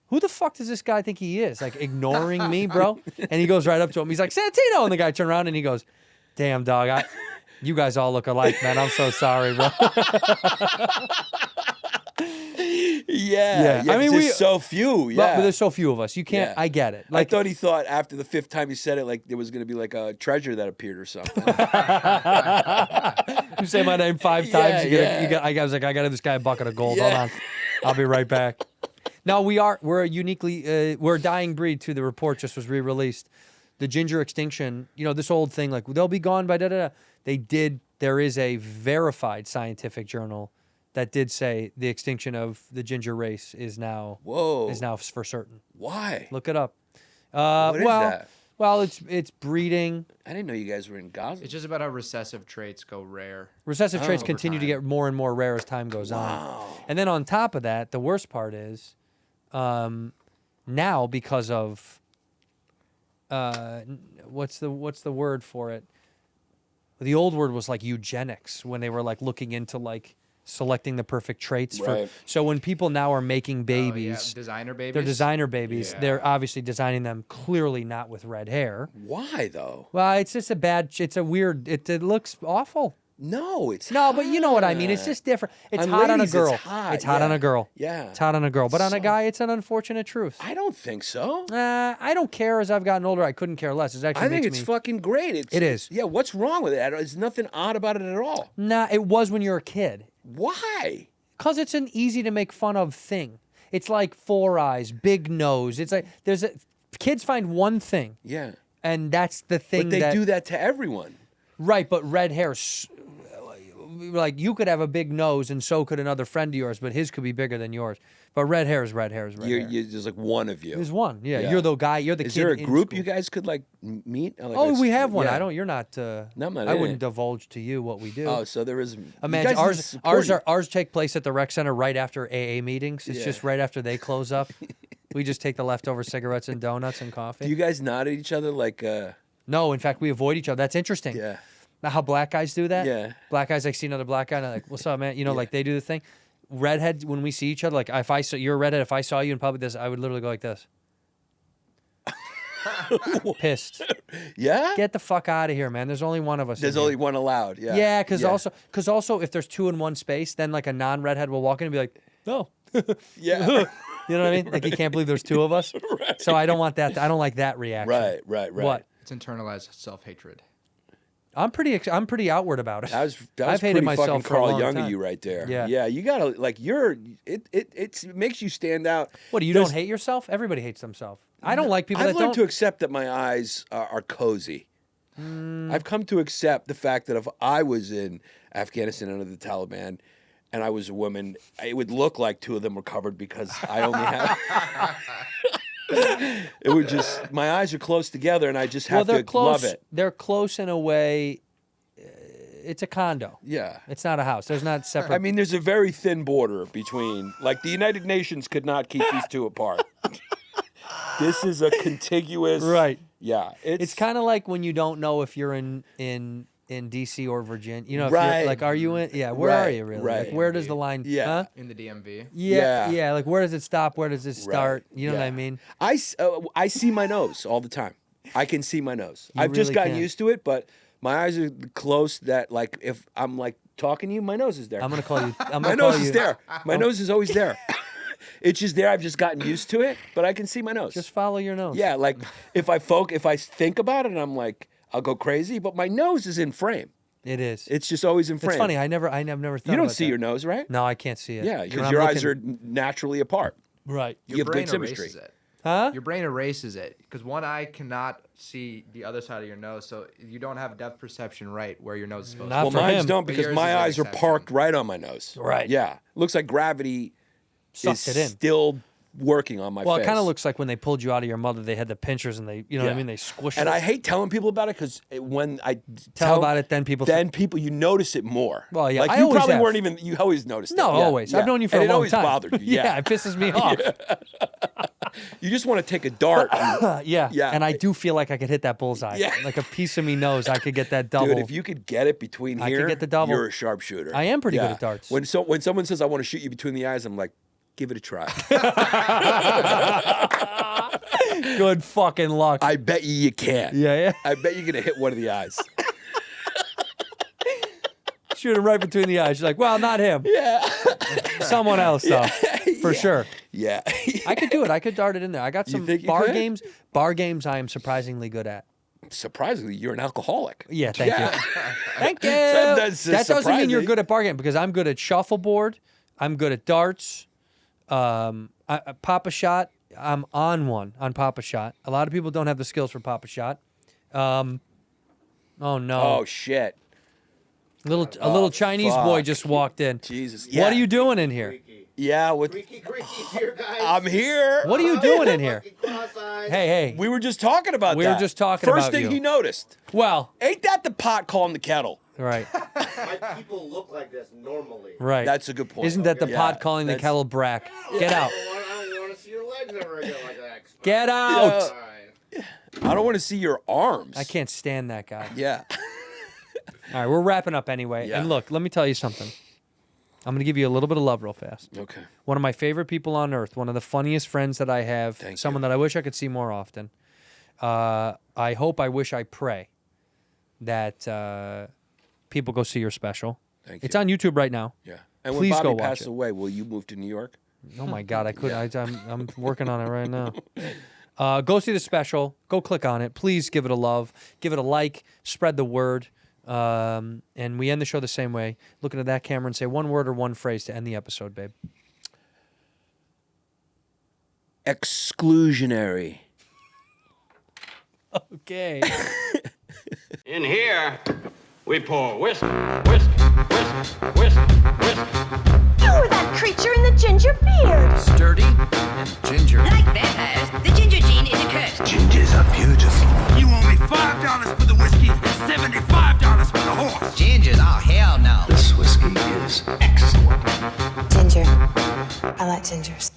who the fuck does this guy think he is? Like ignoring me, bro? And he goes right up to him. He's like, Santino. And the guy turned around and he goes, damn, dog, you guys all look alike, man. I'm so sorry, bro. Yeah. I mean, there's so few. Yeah. But there's so few of us. You can't, Yeah. I get it. I thought he thought after the 5th time you said it, like there was going to be like a treasure that appeared or something. You say my name 5 times. I was like, I got to give this guy a bucket of gold. Yeah. Hold on. I'll be right back. No, we're a uniquely, we're a dying breed too. The report just was re-released. The ginger extinction, this old thing, like they'll be gone by da-da-da. There is a verified scientific journal that did say the extinction of the ginger race is now for certain. Why? Look it up. What is that? Well, it's breeding. I didn't know you guys were in Gaza. It's just about how recessive traits go rare. Recessive traits over continue to time. get more and more rare as time goes on. And then on top of that, the worst part is now because of what's the word for it? The old word was like eugenics when they were like looking into like selecting the perfect traits Right. so when people now are making babies, Designer babies. they're designer babies. Yeah. They're obviously designing them clearly not with red hair. Why though? Well, it's just it looks awful. No, it's No, but you know what I mean. It's just different. It's On hot on a ladies, girl. it's hot, It's hot yeah. on a girl. Yeah. It's hot on a girl. But on a So- guy, it's an unfortunate truth. I don't think so. I don't care. As I've gotten older, I couldn't care less. It actually I think makes it's me. fucking great. It is. Yeah, what's wrong with it? There's nothing odd about it at all. Nah, it was when you were a kid. Why? Because it's an easy to make fun of thing. It's like 4 eyes, big nose. It's like kids find one thing, Yeah. and that's the thing. But they do that to everyone. Right, but red hair, like you could have a big nose, and so could another friend of yours, but his could be bigger than yours. But red hair is red hair is red hair. There's like one of you. There's one. Yeah, Yeah. you're the guy. You're the Is kid. there a in group school. you guys could like meet? Like, Oh, we have one. Yeah. I don't. You're not. No, I'm not I in wouldn't it. divulge to you what we do. Oh, so there is. you Imagine guys are ours take place at the rec center right after AA meetings. It's Yeah. just right after they close up. We just take the leftover cigarettes and donuts and coffee. Do you guys nod at each other like? No, in fact, we avoid each other. That's interesting. Yeah. Now, how black guys do that? Yeah. Black guys like see another black guy and they're like, "What's up, man?" Like they do the thing. Redhead, when we see each other, like if I saw you're a redhead, if I saw you in public, I would literally go like this. Pissed. Yeah. Get the fuck out of here, man. There's only one of us. There's in only here. one allowed. Yeah. Yeah, because also if there's 2 in one space, then like a non-redhead will walk in and be like, "No." Yeah. You know what I mean? Like you can't believe there's 2 of us. Right. So I don't want that. I don't like that reaction. Right. What? It's internalized self-hatred. I'm pretty outward about it. That was I've hated pretty myself fucking for a Carl long Jung time. of you right there. Yeah. Yeah. You gotta like it makes you stand out. What, you don't hate yourself? Everybody hates themselves. I don't like people I've that learned don't. to accept that my eyes are cozy. I've come to accept the fact that if I was in Afghanistan under the Taliban and I was a woman, it would look like 2 of them were covered because I only have. It would just my eyes are close together and I just have they're to close. love it. They're close in a way. It's a condo. Yeah. It's not a house. There's not separate. I mean, there's a very thin border between, like, the United Nations could not keep these 2 apart. This is a contiguous. Right. Yeah. It's kind of like when you don't know if you're in DC or Virginia. You know, if Right. you're, like, are you in? Yeah. Where are Right, you really? right. Like, where does the line? Yeah. Huh? In the DMV. Yeah. Yeah. Like, where does it stop? Where does it start? You know what I Yeah. mean? I see my nose all the time. I can see my nose. You I've just really gotten can. used to it, but my eyes are close that, like, if I'm, like, talking to you, my nose is there. I'm gonna call you. I'm my gonna call nose you, is there. My nose is always there. It's just there. I've just gotten used to it, but I can see my nose. Just follow your nose. Yeah, like if I think about it, and I'm like, I'll go crazy, but my nose is in frame. It is. It's just always in frame. It's funny. I've never thought. You don't about see that. your nose, right? No, I can't see it. Yeah, When because I'm your eyes looking- are naturally apart. right. You Your have brain good symmetry. erases it. Huh? Your brain erases it because one eye cannot see the other side of your nose, so you don't have depth perception right where your nose is supposed Not to Well, be. for mine's him. don't But because yours my is an eyes are exception. parked right on my nose. Right. Yeah. Looks like gravity Sucked is it in. still working on my Well, face. it kind of looks like when they pulled you out of your mother, they had the pinchers and they, you know what I Yeah. mean? They squished And it. I hate telling people about it because when I Tell about it, then people you notice it more. Well, yeah, like I you always probably have. weren't even. You always noticed No, it. Yeah, always. yeah. I've known you for and a long it always time. bothered you. Yeah, it pisses me off. You just want to take a dart. and- Yeah. Yeah. And I do feel like I could hit that bullseye. Yeah. Like a piece of me knows I could get that double. Dude, if you could get it between I could here, get the double. you're a sharpshooter. I am pretty good at darts. When someone says I want to shoot you between the eyes, I'm like, give it a try. Good fucking luck. I bet you can. yeah. I bet you're gonna hit one of the eyes. Shoot him right between the eyes. You're like, well, not him. Yeah. Someone else, though. For sure. Yeah. I could do it. I could dart it in there. I got some think you bar could? games. Bar games I am surprisingly good at. Surprisingly, you're an alcoholic. Yeah, thank you. Thank you. That's That doesn't mean you're surprising. good at bar game because I'm good at shuffleboard. I'm good at darts. Papa Shot. I'm on one on Papa Shot. A lot of people don't have the skills for Papa Shot. Oh no! Oh shit. A little Chinese boy fuck. just walked in. Jesus. What Yeah. are you doing in here? Yeah. What? here, guys. I'm here. What are you doing in here? Hey. We were just talking about We that. were just talking First about thing you. he noticed. Well, Ain't that the pot calling the kettle? right, My people look like this normally. right. That's a good point. Isn't that the Yeah, pot calling the that's- kettle brack? Get out! I don't want to see your legs ever again like that. Get out! All right. I don't want to see your arms. I can't stand that guy. Yeah. All right, we're wrapping up anyway. Yeah. And look, let me tell you something. I'm going to give you a little bit of love real fast. Okay. One of my favorite people on earth, one of the funniest friends that I have, Thank someone you. that I wish I could see more often. I hope, I wish, I pray that people go see your special. Thank It's you. on YouTube right now. Yeah. And Please when go Bobby watch passes it. away, will you move to New York? Oh my God, I could. I'm working on it right now. Go see the special. Go click on it. Please give it a love. Give it a like. Spread the word. And we end the show the same way. Look into that camera and say one word or one phrase to end the episode, babe. Exclusionary. Okay. In here, we pour whisk, whisk, whisk, whisk, whisk. You were that creature in the ginger beard. Sturdy and ginger. Like vampires, the ginger gene is a curse. Gingers are beautiful. You owe me $5 for the whiskey and $75 for the horse. Gingers? Oh, hell no. This whiskey is excellent. Ginger. I like gingers.